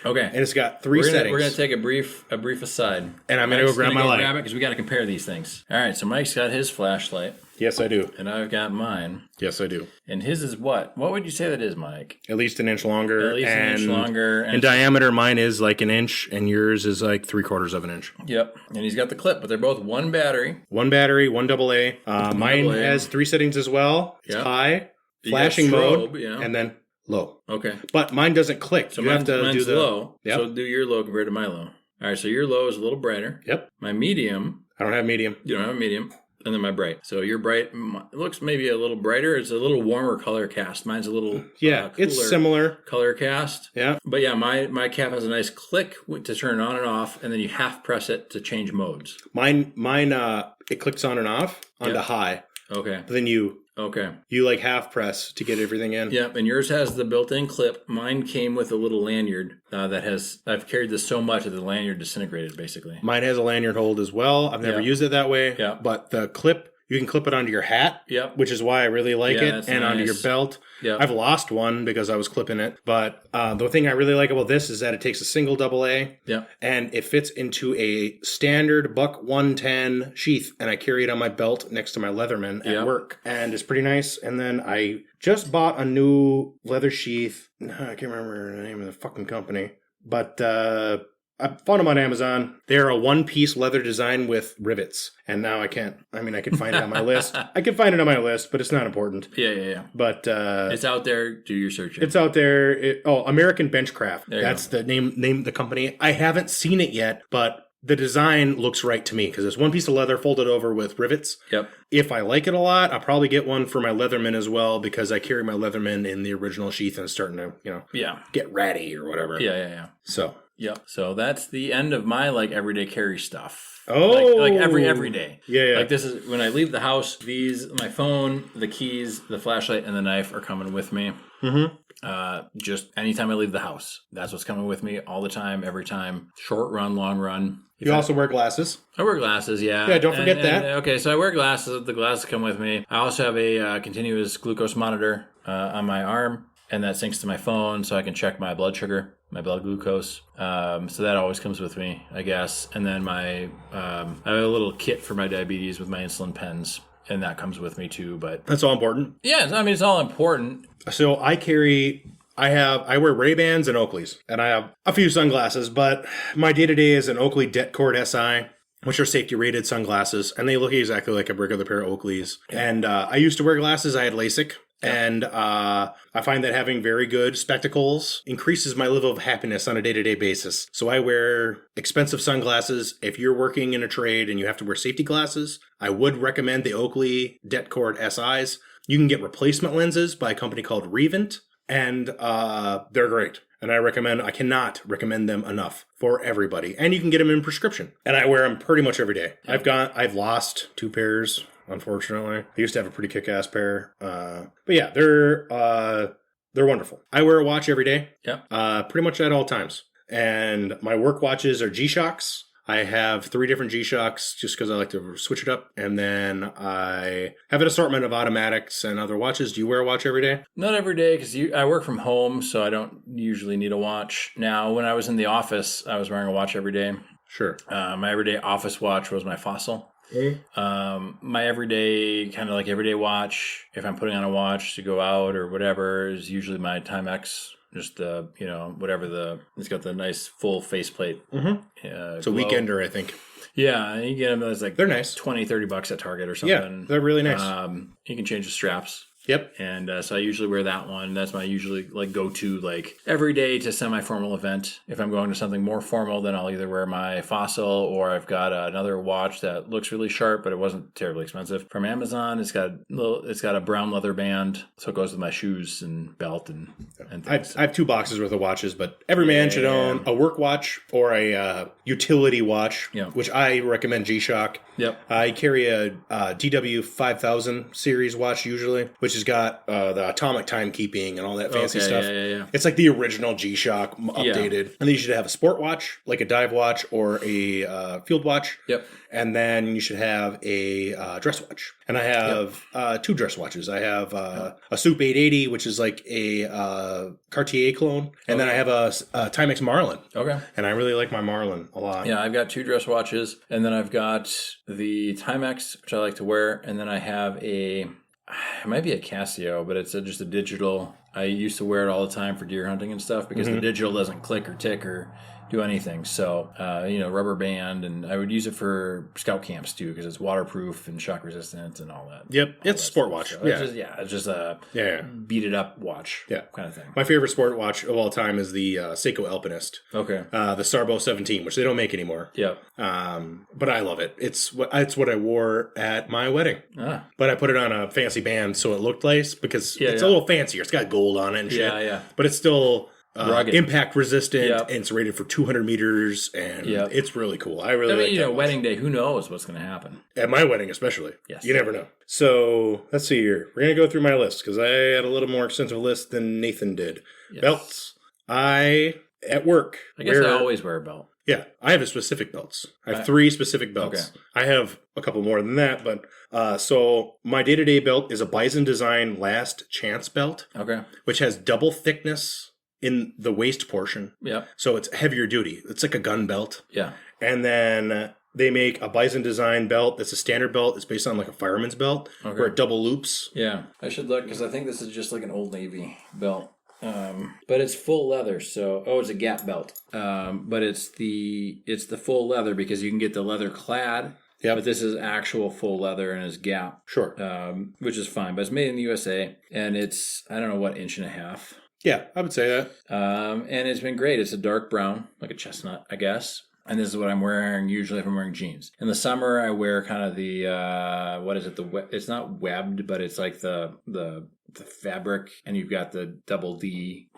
Okay. And it's got three settings. We're going to take a brief aside. And I'm going to go grab my light. Grab it because we got to compare these things. All right, so Mike's got his flashlight. Yes, I do. And I've got mine. Yes, I do. And his is what? What would you say that is, Mike? At least an inch longer. At least an inch longer. In diameter, mine is like an inch, and yours is like 3/4 of an inch. Yep. And he's got the clip, but they're both one battery. One battery, one AA. Mine has three settings as well. It's high, flashing mode, and then low. Okay. But mine doesn't click. So you have to do the low. Yep. So do your low compared to my low. All right, so your low is a little brighter. Yep. My medium. I don't have medium. You don't have a medium. And then my bright. So your bright it looks maybe a little brighter. It's a little warmer color cast. Mine's a little it's similar color cast. Yeah. But yeah, my cap has a nice click to turn on and off, and then you half press it to change modes. Mine it clicks on and off onto high. Okay. But then you like half press to get everything in. Yep, and yours has the built-in clip. Mine came with a little lanyard I've carried this so much that the lanyard disintegrated, basically. Mine has a lanyard hold as well. I've never used it that way. Yeah. But the clip, you can clip it onto your hat, which is why I really like it, and onto your belt. Yep. I've lost one because I was clipping it. But the thing I really like about this is that it takes a single AA, and it fits into a standard buck 110 sheath, and I carry it on my belt next to my Leatherman at work. And it's pretty nice. And then I just bought a new leather sheath. I can't remember the name of the fucking company. But I found them on Amazon. They're a one-piece leather design with rivets. And now I could find it on my list. I can find it on my list, but it's not important. Yeah. But it's out there. Do your searching. It's out there. American Benchcraft. That's go. the name of the company. I haven't seen it yet, but the design looks right to me because it's one piece of leather folded over with rivets. Yep. If I like it a lot, I'll probably get one for my Leatherman as well because I carry my Leatherman in the original sheath and it's starting to, get ratty or whatever. Yeah. So. Yep. So that's the end of my everyday carry stuff. Oh, like every day. Yeah. Like this is when I leave the house. My phone, the keys, the flashlight, and the knife are coming with me. Mm-hmm. Just anytime I leave the house, that's what's coming with me all the time, every time. Short run, long run. You also wear glasses. I wear glasses, yeah. Yeah, don't forget that. Okay, so I wear glasses. The glasses come with me. I also have a continuous glucose monitor on my arm, and that syncs to my phone, so I can check my blood sugar, my blood glucose. So that always comes with me, I guess. And then I have a little kit for my diabetes with my insulin pens, and that comes with me too. But that's all important. Yeah, it's all important. So I wear Ray-Bans and Oakleys, and I have a few sunglasses, but my day-to-day is an Oakley Det-Cord SI, which are safety-rated sunglasses, and they look exactly like a regular pair of Oakleys. And I used to wear glasses. I had LASIK. And I find that having very good spectacles increases my level of happiness on a day-to-day basis. So I wear expensive sunglasses. If you're working in a trade and you have to wear safety glasses, I would recommend the Oakley Det-Cord SIs. You can get replacement lenses by a company called Revent, and they're great. And I cannot recommend them enough for everybody. And you can get them in prescription. And I wear them pretty much every day. I've lost 2 pairs. Unfortunately, I used to have a pretty kick-ass pair. But yeah, they're wonderful. I wear a watch every day. Yeah. Pretty much at all times. And my work watches are G-Shocks. I have 3 different G-Shocks just because I like to switch it up. And then I have an assortment of automatics and other watches. Do you wear a watch every day? Not every day because I work from home, so I don't usually need a watch. Now, when I was in the office, I was wearing a watch every day. Sure. My everyday office watch was my Fossil. My everyday watch, if I'm putting on a watch to go out or whatever, is usually my Timex. Just it's got the nice full faceplate. Mm-hmm. It's a weekender, I think. Yeah, you get them. It's they're nice, $20-$30 at Target or something. Yeah, they're really nice. You can change the straps. Yep. And so I usually wear that one. That's my usually go-to every day to semi-formal event. If I'm going to something more formal, then I'll either wear my Fossil or I've got another watch that looks really sharp, but it wasn't terribly expensive from Amazon. It's got a brown leather band, so it goes with my shoes and belt and things. I have 2 boxes worth of watches, but every man should own a work watch or a utility watch, which I recommend G-Shock. Yep. I carry a DW 5000 series watch usually, which which has got the atomic timekeeping and all that fancy stuff. Yeah. It's like the original G-Shock updated. And then you should have a sport watch, like a dive watch or a field watch. Yep. And then you should have a dress watch. And I have 2 dress watches. I have a Soup 880, which is like a Cartier clone. And then I have a Timex Marlin. Okay. And I really like my Marlin a lot. Yeah, I've got 2 dress watches. And then I've got the Timex, which I like to wear. And then I have it might be a Casio, but it's just a digital. I used to wear it all the time for deer hunting and stuff because the digital doesn't click or tick or do anything. So, rubber band, and I would use it for scout camps too because it's waterproof and shock resistant and all that. Yep, it's a sport watch. So it's just a beat it up watch kind of thing. My favorite sport watch of all time is the Seiko Alpinist. Okay. The Starbow 17, which they don't make anymore. Yep. But I love it. It's what I wore at my wedding. But I put it on a fancy band so it looked nice because it's a little fancier. It's got gold on it and shit. Yeah. But it's still rugged, impact resistant, and it's rated for 200 meters, and it's really cool. I really like wedding day, who knows what's going to happen? At my wedding, especially. Yes. You never know. So, let's see here. We're going to go through my list, because I had a little more extensive list than Nathan did. Yes. Belts. At work. I guess I always wear a belt. Yeah, I have specific belts. I have 3 specific belts. Okay. I have a couple more than that, but so my day-to-day belt is a Bison Design Last Chance belt, which has double thickness in the waist portion. Yeah. So it's heavier duty. It's like a gun belt. Yeah. And then they make a Bison Design belt that's a standard belt. It's based on like a fireman's belt where it double loops. Yeah. I should look because I think this is just like an Old Navy belt. But it's full leather, so it's a Gap belt. But it's the full leather because you can get the leather clad. Yeah, but this is actual full leather and is Gap. Sure. Which is fine, but it's made in the USA and it's I don't know what 1.5 inches. Yeah, I would say that. And it's been great. It's a dark brown, like a chestnut, I guess. And this is what I'm wearing usually if I'm wearing jeans. In the summer, I wear kind of the what is it? It's not webbed, but it's like the fabric, and you've got the double D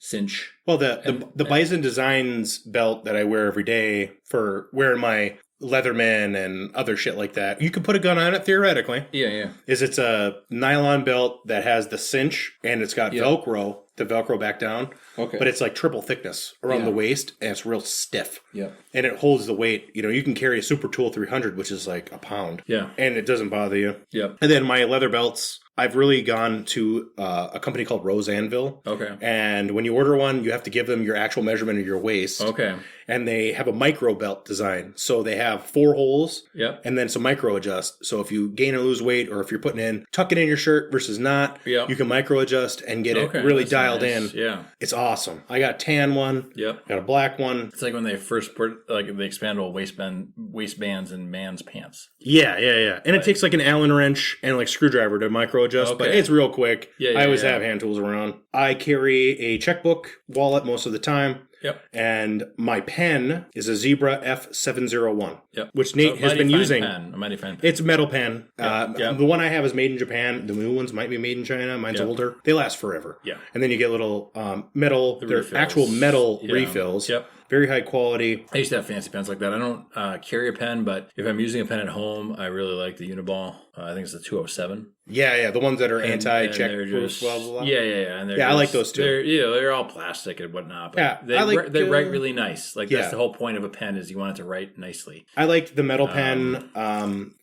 cinch. Well, the Bison Designs belt that I wear every day for wearing my Leatherman and other shit like that. You could put a gun on it theoretically. Yeah. It's a nylon belt that has the cinch and it's got Velcro to Velcro back down. Okay. But it's like triple thickness around the waist and it's real stiff. Yeah. And it holds the weight. You can carry a Super Tool 300, which is like a pound. Yeah. And it doesn't bother you. Yeah. And then my leather belts, I've really gone to a company called Rose Anvil. Okay. And when you order one, you have to give them your actual measurement of your waist. Okay. And they have a micro belt design. So they have 4 holes. Yep. And then some micro adjust. So if you gain or lose weight, or if you're putting in, tuck it in your shirt versus not, you can micro adjust and get it really dialed in. Yeah. It's awesome. I got a tan one. Yep. Got a black one. It's like when they first put the expandable waistbands in man's pants. Yeah. And it takes like an Allen wrench and like screwdriver to micro adjust, but it's real quick. I always have hand tools around. I carry a checkbook wallet most of the time. Yep. And my pen is a Zebra F701. Yep. Which Nate has been using. A mighty fine pen. It's a metal pen. Yep. The one I have is made in Japan. The new ones might be made in China. Mine's older. They last forever. Yeah. And then you get little metal, they're actual metal refills. Yep. Very high quality. I used to have fancy pens like that. I don't carry a pen, but if I'm using a pen at home, I really like the Uniball. I think it's the 207. Yeah, the ones that are anti-check proof. Blah, blah, blah. Yeah. And I like those too. They're all plastic and whatnot. But they write really nice. That's the whole point of a pen is you want it to write nicely. I like the metal pen,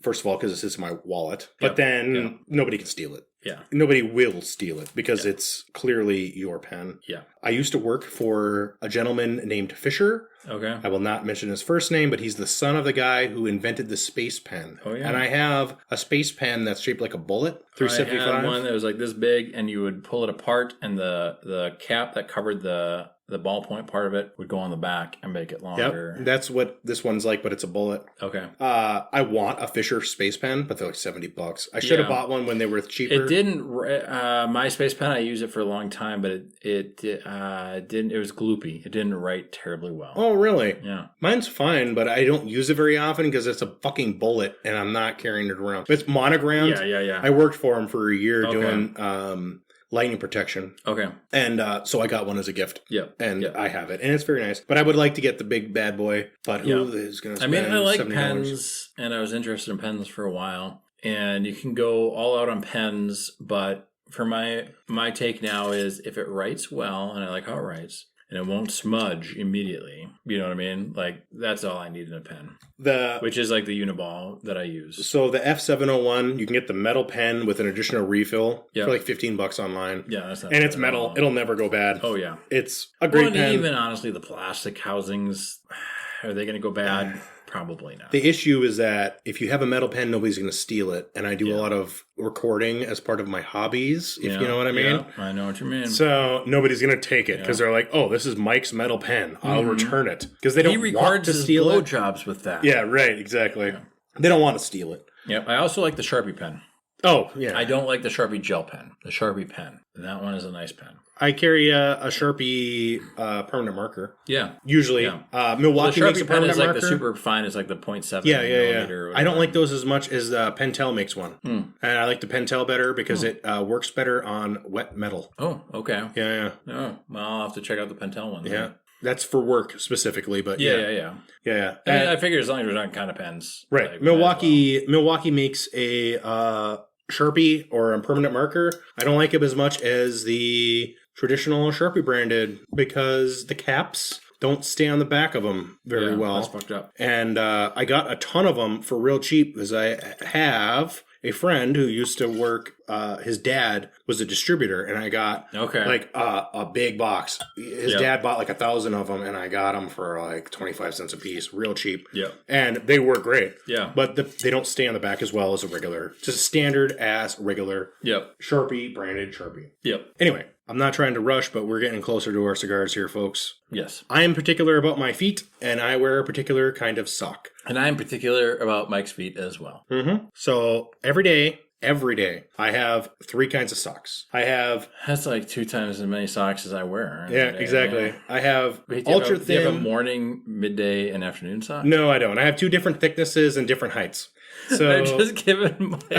first of all, because it's in my wallet. But then nobody can steal it. Yeah. Nobody will steal it because it's clearly your pen. Yeah. I used to work for a gentleman named Fisher. Okay. I will not mention his first name, but he's the son of the guy who invented the space pen. Oh, yeah. And I have a space pen that's shaped like a bullet, 375. I had one that was like this big, and you would pull it apart, and the cap that covered the ballpoint part of it would go on the back and make it longer. Yep, that's what this one's like, but it's a bullet. Okay. I want a Fisher space pen, but they're like $70. I should have bought one when they were cheaper. It didn't. My space pen, I used it for a long time, but it didn't. It was gloopy. It didn't write terribly well. Oh, really? Yeah. Mine's fine, but I don't use it very often because it's a fucking bullet, and I'm not carrying it around. It's monogrammed. Yeah. I worked for him for a year doing lightning protection. Okay. And so I got one as a gift. Yep. And I have it. And it's very nice. But I would like to get the big bad boy. But who is going to spend $70? I like pens, and I was interested in pens for a while. and you can go all out on pens, but for my take now is if it writes well, and I like how it writes, and it won't smudge immediately. You know what I mean? Like, that's all I need in a pen. Which is like the Uniball that I use. So the F701, you can get the metal pen with an additional refill for like $15 online. Yeah, that's not and it's metal. It'll never go bad. Oh, yeah. It's a great pen. Even honestly, the plastic housings, are they going to go bad? Probably not. The issue is that if you have a metal pen, nobody's going to steal it. And I do a lot of recording as part of my hobbies, if you know what I mean. Yeah, I know what you mean. So nobody's going to take it because they're like, oh, this is Mike's metal pen. I'll return it. Because they don't want to steal it. He records his blowjobs with that. Yeah, right. Exactly. Yeah. They don't want to steal it. Yeah. I also like the Sharpie pen. Oh, yeah. I don't like the Sharpie gel pen. The Sharpie pen. That one is a nice pen. I carry a Sharpie permanent marker. Yeah. Usually. Yeah. Milwaukee makes a pen permanent is marker. like the super fine. It's like the 0.7 millimeter. I don't like those as much as Pentel makes one. And I like the Pentel better because it works better on wet metal. Oh, okay. Yeah. Oh, well, I'll have to check out the Pentel one. Yeah. Then. That's for work specifically, but Yeah. I figure as long as there's not kind of pens. Right. Like Milwaukee makes a Sharpie or a permanent marker. I don't like it as much as the traditional Sharpie branded because the caps don't stay on the back of them very well. That's fucked up. And I got a ton of them for real cheap because I have a friend who used to work, his dad was a distributor, and I got like a big box. His dad bought like 1,000 of them, and I got them for like 25 cents a piece, real cheap. Yeah. And they work great. Yeah. But they don't stay on the back as well as a regular, just standard ass regular Sharpie, branded Sharpie. Yep. Anyway, I'm not trying to rush, but we're getting closer to our cigars here, folks. Yes. I am particular about my feet, and I wear a particular kind of sock. And I am particular about Mike's feet as well. Mm-hmm. So every day, I have 3 kinds of socks. I have... That's like 2 times as many socks as I wear. Yeah, exactly. Yeah. I have ultra thin... Do you have a morning, midday, and afternoon sock? No, I don't. I have 2 different thicknesses and different heights. So I'm just giving Mike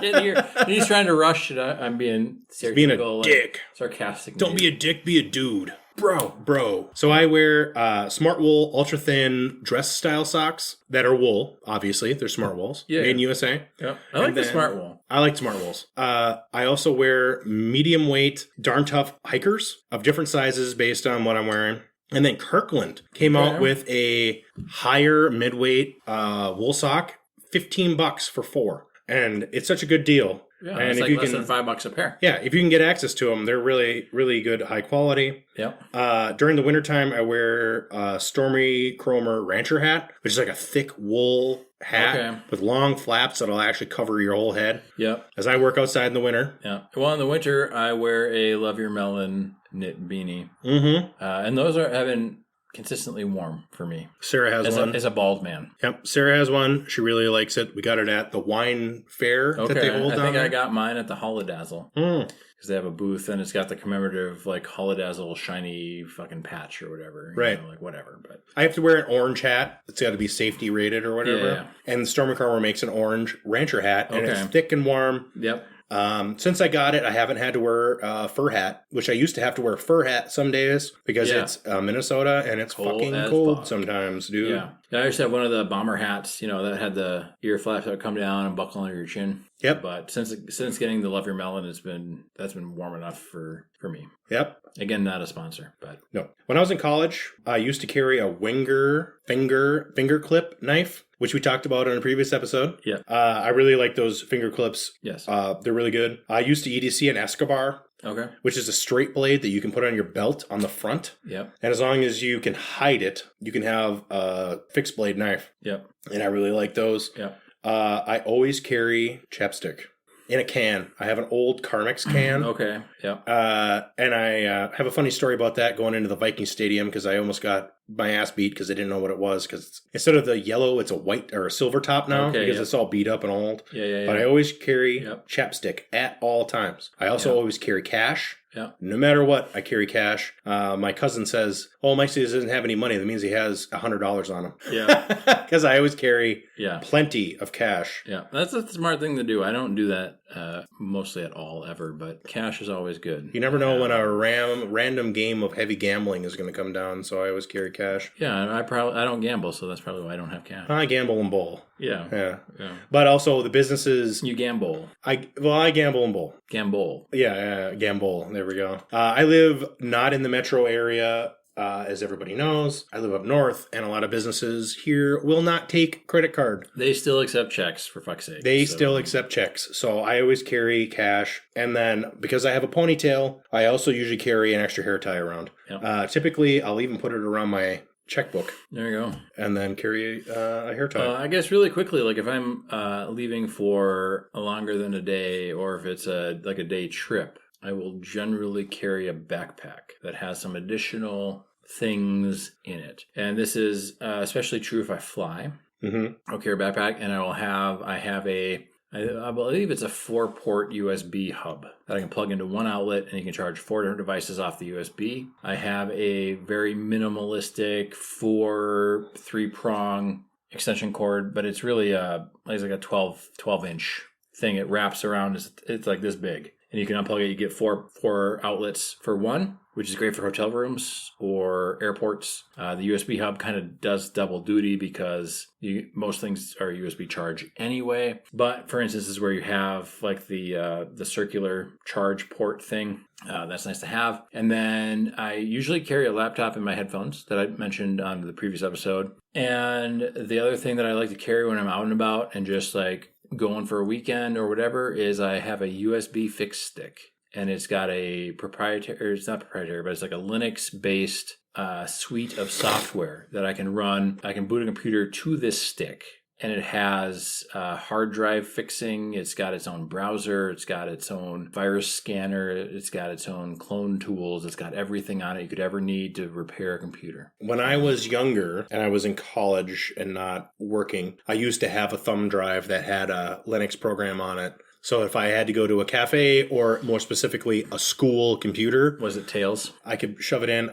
here. He's trying to rush it. I'm being a dick. Sarcastic. Don't be a dick, be a dude. Bro. So I wear Smart Wool ultra thin dress style socks that are wool. Obviously, they're Smart Wools. Made in USA. Yeah. I like the Smart Wool. I like Smart Wools. I also wear medium weight, darn tough hikers of different sizes based on what I'm wearing. And then Kirkland came out with a higher midweight wool sock, $15 for 4. And it's such a good deal. Yeah, and it's like less than $5 a pair. Yeah, if you can get access to them, they're really, really good, high quality. Yep. During the wintertime, I wear a Stormy Cromer Rancher hat, which is like a thick wool hat with long flaps that'll actually cover your whole head. Yep. As I work outside in the winter. Yeah. Well, in the winter, I wear a Love Your Melon knit beanie. Mm-hmm. And those have been consistently warm for me. Sarah has one. As a bald man. Yep. Sarah has one. She really likes it. We got it at the wine fair that they hold down there. I got mine at the Holodazzle. Because they have a booth and it's got the commemorative like Holodazzle shiny fucking patch or whatever. Right. Like whatever. But I have to wear an orange hat. It's got to be safety rated or whatever. Yeah. And Stormy Cromer makes an orange Rancher hat. And it's thick and warm. Yep. Since I got it, I haven't had to wear a fur hat, which I used to have to wear a fur hat some days because it's Minnesota and it's fucking cold sometimes, dude. Yeah. I used to have one of the bomber hats, that had the ear flaps that would come down and buckle under your chin. Yep. But since getting the Love Your Melon, that's been warm enough for me. Yep. Again, not a sponsor, but no. When I was in college, I used to carry a Wenger finger clip knife, which we talked about in a previous episode. Yeah. I really like those finger clips. Yes. They're really good. I used to EDC an Escobar. Okay. Which is a straight blade that you can put on your belt on the front. Yep. And as long as you can hide it, you can have a fixed blade knife. Yep. And I really like those. Yep. I always carry chapstick in a can. I have an old Carmex can. Okay. Yep. And I have a funny story about that going into the Viking Stadium because I almost got my ass beat because I didn't know what it was because instead of the yellow, it's a white or a silver top now because it's all beat up and old. Yeah. But I always carry chapstick at all times. I also always carry cash. Yeah. No matter what, I carry cash. My cousin says, "Oh, Mike says he doesn't have any money. That means he has $100 on him." Yeah. Because I always carry Yeah. plenty of cash. Yeah. That's a smart thing to do. I don't do that mostly at all ever, but cash is always good. You never know when a random game of heavy gambling is going to come down, so I always carry cash. Yeah, and I don't gamble, so that's probably why I don't have cash. I gamble and bowl. Yeah. But also the businesses. You gamble. I gamble and bowl. Gamble. Yeah, gamble. There we go. I live not in the metro area. As everybody knows, I live up north, and a lot of businesses here will not take credit card. They still accept checks, for fuck's sake. They still accept checks. So I always carry cash. And then because I have a ponytail, I also usually carry an extra hair tie around. Yep. Typically, I'll even put it around my checkbook. There you go. And then carry a hair tie. I guess really quickly, like if I'm leaving for longer than a day, or if it's a day trip, I will generally carry a backpack that has some additional things in it. And this is especially true if I fly. Mm-hmm. I'll carry a backpack, and I believe it's a 4-port USB hub that I can plug into one outlet, and you can charge 4 different devices off the USB. I have a very minimalistic 3-prong extension cord, but it's really it's like a 12-inch thing. It wraps around. It's like this big. And you can unplug it. You get four outlets for one, which is great for hotel rooms or airports. The USB hub kind of does double duty because most things are USB charge anyway. But for instance, this is where you have like the circular charge port thing. That's nice to have. And then I usually carry a laptop and my headphones that I mentioned on the previous episode. And the other thing that I like to carry when I'm out and about and just like going for a weekend or whatever is I have a USB fixed stick, and it's got a proprietary, it's not proprietary, but it's like a Linux-based suite of software that I can run. I can boot a computer to this stick, and it has hard drive fixing. It's got its own browser. It's got its own virus scanner. It's got its own clone tools. It's got everything on it you could ever need to repair a computer. When I was younger and I was in college and not working, I used to have a thumb drive that had a Linux program on it. So if I had to go to a cafe, or more specifically a school computer. Was it Tails? I could shove it in.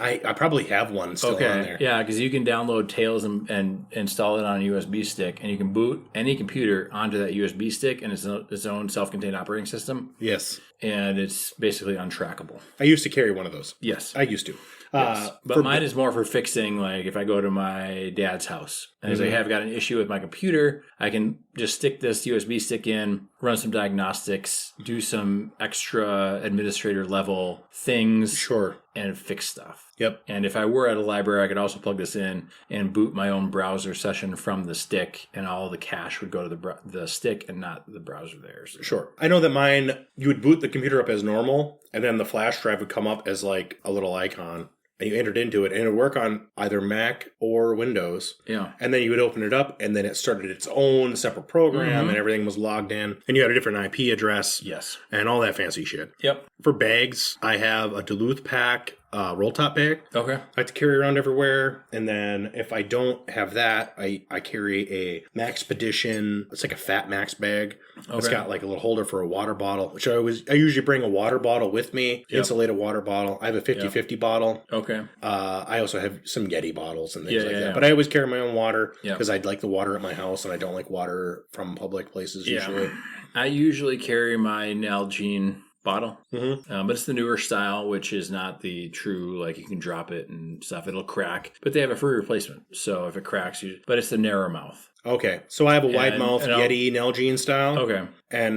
I probably have one still on there. Yeah, because you can download Tails and install it on a USB stick, and you can boot any computer onto that USB stick, and it's its own self-contained operating system. Yes. And it's basically untrackable. I used to carry one of those. Yes. I used to. Yes. But mine is more for fixing, like if I go to my dad's house and I have got an issue with my computer, I can just stick this USB stick in, run some diagnostics, do some extra administrator level things. Sure. And fix stuff. Yep. And if I were at a library, I could also plug this in and boot my own browser session from the stick, and all the cache would go to the stick and not the browser there. So. Sure. I know that mine, you would boot the computer up as normal, and then the flash drive would come up as like a little icon. And you entered into it, and it would work on either Mac or Windows. Yeah. And then you would open it up, and then it started its own separate program, and everything was logged in. And you had a different IP address. Yes. And all that fancy shit. Yep. For bags, I have a Duluth pack roll top bag. Okay. I like to carry around everywhere. And then if I don't have that, I carry a Maxpedition. It's like a Fat Max bag. Okay. It's got like a little holder for a water bottle, which I usually bring a water bottle with me, insulated water bottle. I have a 50-50 bottle. Okay. I also have some Yeti bottles and things like that. But I always carry my own water because I'd like the water at my house, and I don't like water from public places usually. I usually carry my Nalgene bottle, but it's the newer style, which is not the true, like you can drop it and stuff, it'll crack, but they have a free replacement, so if it cracks, but it's the narrow mouth. Okay, so I have a wide mouth Yeti Nalgene style. Okay, and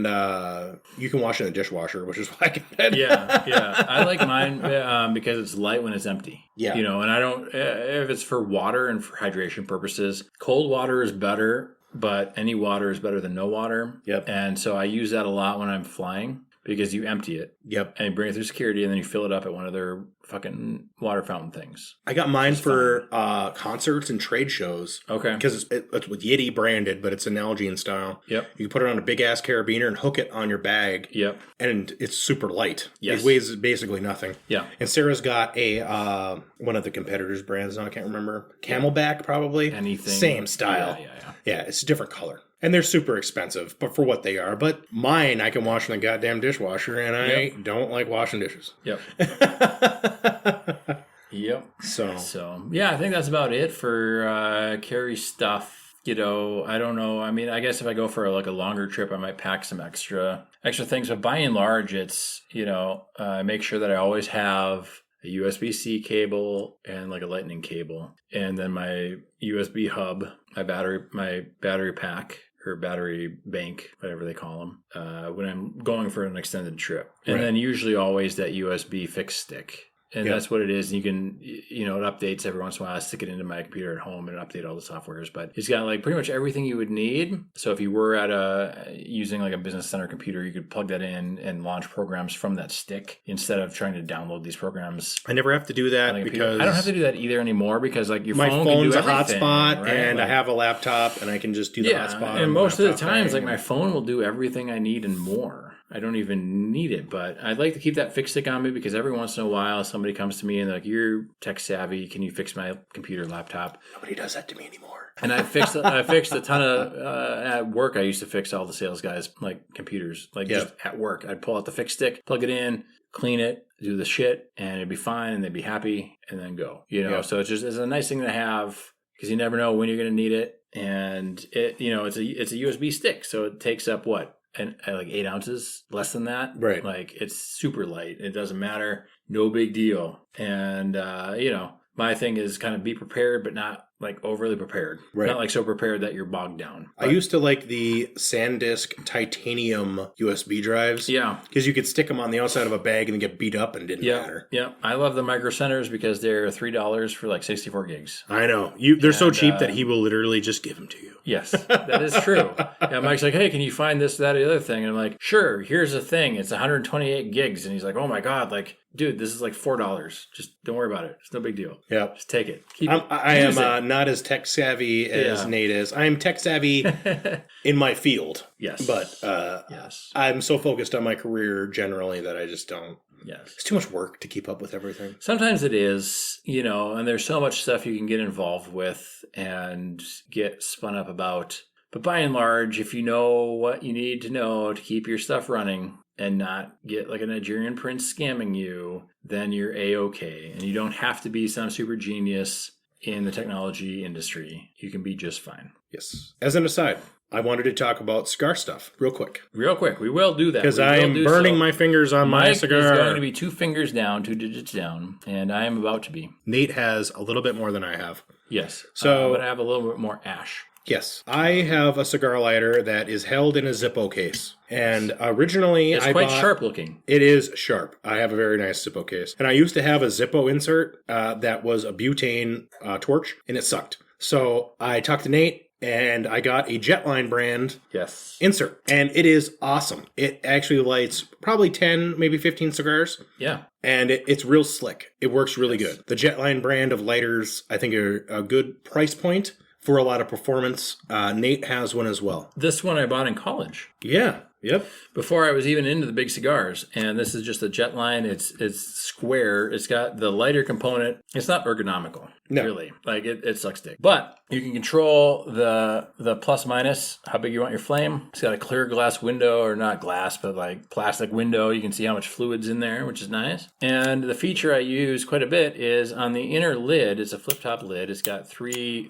you can wash it in the dishwasher, which is why I got it. yeah. I like mine because it's light when it's empty. Yeah, and I don't if it's for water and for hydration purposes. Cold water is better, but any water is better than no water. Yep, and so I use that a lot when I'm flying. Because you empty it. Yep. And you bring it through security, and then you fill it up at one of their fucking water fountain things. I got mine for concerts and trade shows. Okay. Because it's with Yeti branded, but it's a Nalgene style. Yep. You can put it on a big-ass carabiner and hook it on your bag. Yep. And it's super light. Yes. It weighs basically nothing. Yeah. And Sarah's got a one of the competitors' brands now, I can't remember. Camelback, probably. Anything. Same style. Yeah, it's a different color. And they're super expensive, but for what they are. But mine, I can wash in the goddamn dishwasher, and I don't like washing dishes. Yep. Yep. So, yeah, I think that's about it for carry stuff. I don't know. I mean, I guess if I go for like a longer trip, I might pack some extra things. But by and large, it's, I make sure that I always have a USB-C cable and like a lightning cable. And then my USB hub, my battery pack or battery bank, whatever they call them, when I'm going for an extended trip. And then usually always that USB fixed stick. And that's what it is. And you can, it updates every once in a while. I stick it into my computer at home and update all the softwares. But it's got like pretty much everything you would need. So if you were using like a business center computer, you could plug that in and launch programs from that stick instead of trying to download these programs. I never have to do that because I don't have to do that either anymore because like my phone's a hotspot and I have a laptop and I can just do the hotspot. And most of the times, like my phone will do everything I need and more. I don't even need it, but I'd like to keep that fixed stick on me because every once in a while somebody comes to me and they're like, "You're tech savvy. Can you fix my computer, laptop?" Nobody does that to me anymore. And I fixed a ton of at work. I used to fix all the sales guys like computers, just at work. I'd pull out the fixed stick, plug it in, clean it, do the shit, and it'd be fine, and they'd be happy, and then go. So it's a nice thing to have because you never know when you're going to need it, and it's a USB stick, so it takes up what. And like 8 ounces, less than that. Right. Like it's super light. It doesn't matter. No big deal. And, my thing is kind of be prepared, but not like overly prepared. Right. Not like so prepared that you're bogged down. But I used to like the SanDisk titanium USB drives. Yeah. Because you could stick them on the outside of a bag and get beat up and it didn't matter. Yeah. I love the micro centers because they're $3 for like 64 gigs. I know. They're so cheap that he will literally just give them to you. Yes, that is true. Yeah, Mike's like, "Hey, can you find this, that, or the other thing?" And I'm like, "Sure, here's the thing. It's 128 gigs." And he's like, "Oh my God, like, dude, this is like $4. Just don't worry about it. It's no big deal. Yeah. Just take it. I am not as tech savvy as Nate is. I am tech savvy in my field. Yes. But I'm so focused on my career generally that I just don't. Yes. It's too much work to keep up with everything. Sometimes it is, and there's so much stuff you can get involved with and get spun up about. But by and large, if you know what you need to know to keep your stuff running and not get like a Nigerian prince scamming you, then you're A-okay. And you don't have to be some super genius in the technology industry. You can be just fine. Yes. As an aside, I wanted to talk about cigar stuff real quick. We will do that. Because I am burning my fingers on my cigar. Mike is going to be 2 fingers down, 2 digits down, and I am about to be. Nate has a little bit more than I have. Yes. But I have a little bit more ash. Yes. I have a cigar lighter that is held in a Zippo case. And originally it's quite sharp looking. It is sharp. I have a very nice Zippo case. And I used to have a Zippo insert that was a butane torch, and it sucked. So I talked to Nate. And I got a Jetline brand insert. And it is awesome. It actually lights probably 10, maybe 15 cigars. Yeah. And it's real slick. It works really good. The Jetline brand of lighters, I think, are a good price point for a lot of performance. Nate has one as well. This one I bought in college. Yeah. Yep. Before I was even into the big cigars. And this is just a Jetline. It's square. It's got the lighter component. It's not ergonomical. No. Really. Like it sucks dick. But you can control the plus minus, how big you want your flame. It's got a clear glass window, or not glass, but like plastic window. You can see how much fluid's in there, which is nice. And the feature I use quite a bit is on the inner lid. It's a flip top lid. It's got three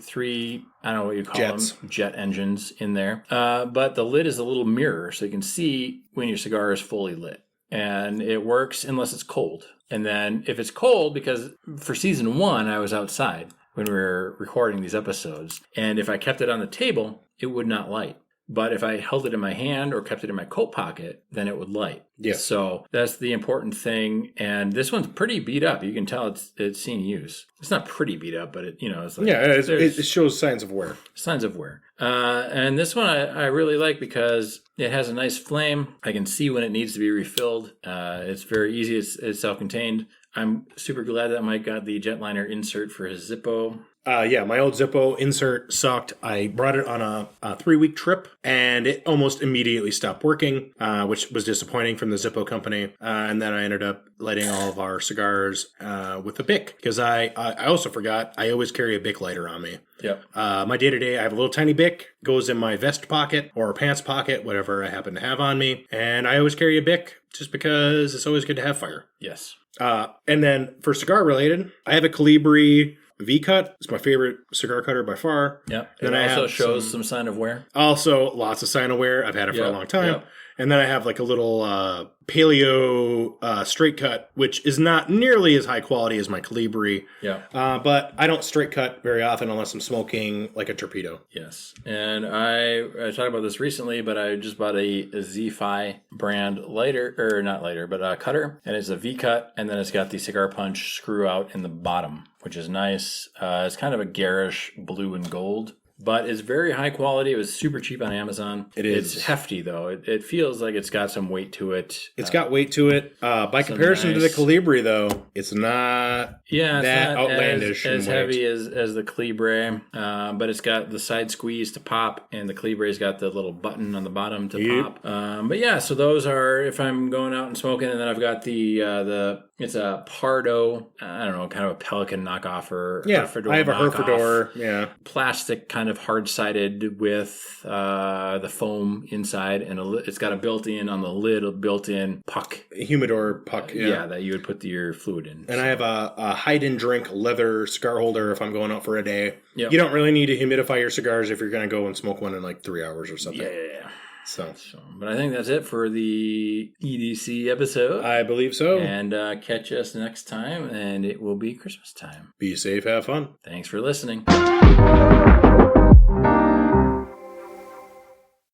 I don't know what you call them, jet engines in there. But the lid is a little mirror, so you can see when your cigar is fully lit. And it works unless it's cold. And then if it's cold, because for season 1, I was outside when we were recording these episodes. And if I kept it on the table, it would not light. But if I held it in my hand or kept it in my coat pocket, then it would light. Yeah. So that's the important thing. And this one's pretty beat up. You can tell it's seen use. It's not pretty beat up, but it's like... Yeah, it shows signs of wear. Signs of wear. And this one I really like because it has a nice flame. I can see when it needs to be refilled. It's very easy. It's self-contained. I'm super glad that Mike got the Jetliner insert for his Zippo. My old Zippo insert sucked. I brought it on a 3-week trip, and it almost immediately stopped working, which was disappointing from the Zippo company. And then I ended up lighting all of our cigars with a Bic, because I also forgot I always carry a Bic lighter on me. Yep. My day-to-day, I have a little tiny Bic, goes in my vest pocket or pants pocket, whatever I happen to have on me. And I always carry a Bic just because it's always good to have fire. Yes. And then for cigar related, I have a Colibri V-Cut. It's my favorite cigar cutter by far. Yep. Then It I also have shows some sign of wear. Also, lots of sign of wear. I've had it for a long time. Yep. And then I have like a little paleo straight cut, which is not nearly as high quality as my Calibri. Yeah. But I don't straight cut very often unless I'm smoking like a torpedo. Yes. And I talked about this recently, but I just bought a Z-Fi brand lighter, or not lighter, but a cutter. And it's a V-cut, and then it's got the cigar punch screw out in the bottom, which is nice. It's kind of a garish blue and gold. But it's very high quality. It was super cheap on Amazon. It is. It's hefty, though. It feels like it's got some weight to it. It's got weight to it. By comparison to the Calibri, though, it's not that outlandish as heavy as the Calibri. But it's got the side squeeze to pop, and the Calibri's got the little button on the bottom to pop. But yeah, so those are if I'm going out and smoking, and then I've got the it's a Pardo, I don't know, kind of a Pelican knockoff or I have a Herfordor, plastic kind of hard-sided with the foam inside, and it's got a built-in on the lid, a built-in puck. Humidor puck, that you would put your fluid in. And I have a hide-and-drink leather cigar holder if I'm going out for a day. Yep. You don't really need to humidify your cigars if you're going to go and smoke one in like 3 hours or something. Yeah. So, but I think that's it for the EDC episode. I believe so. And catch us next time, and it will be Christmas time. Be safe, have fun. Thanks for listening.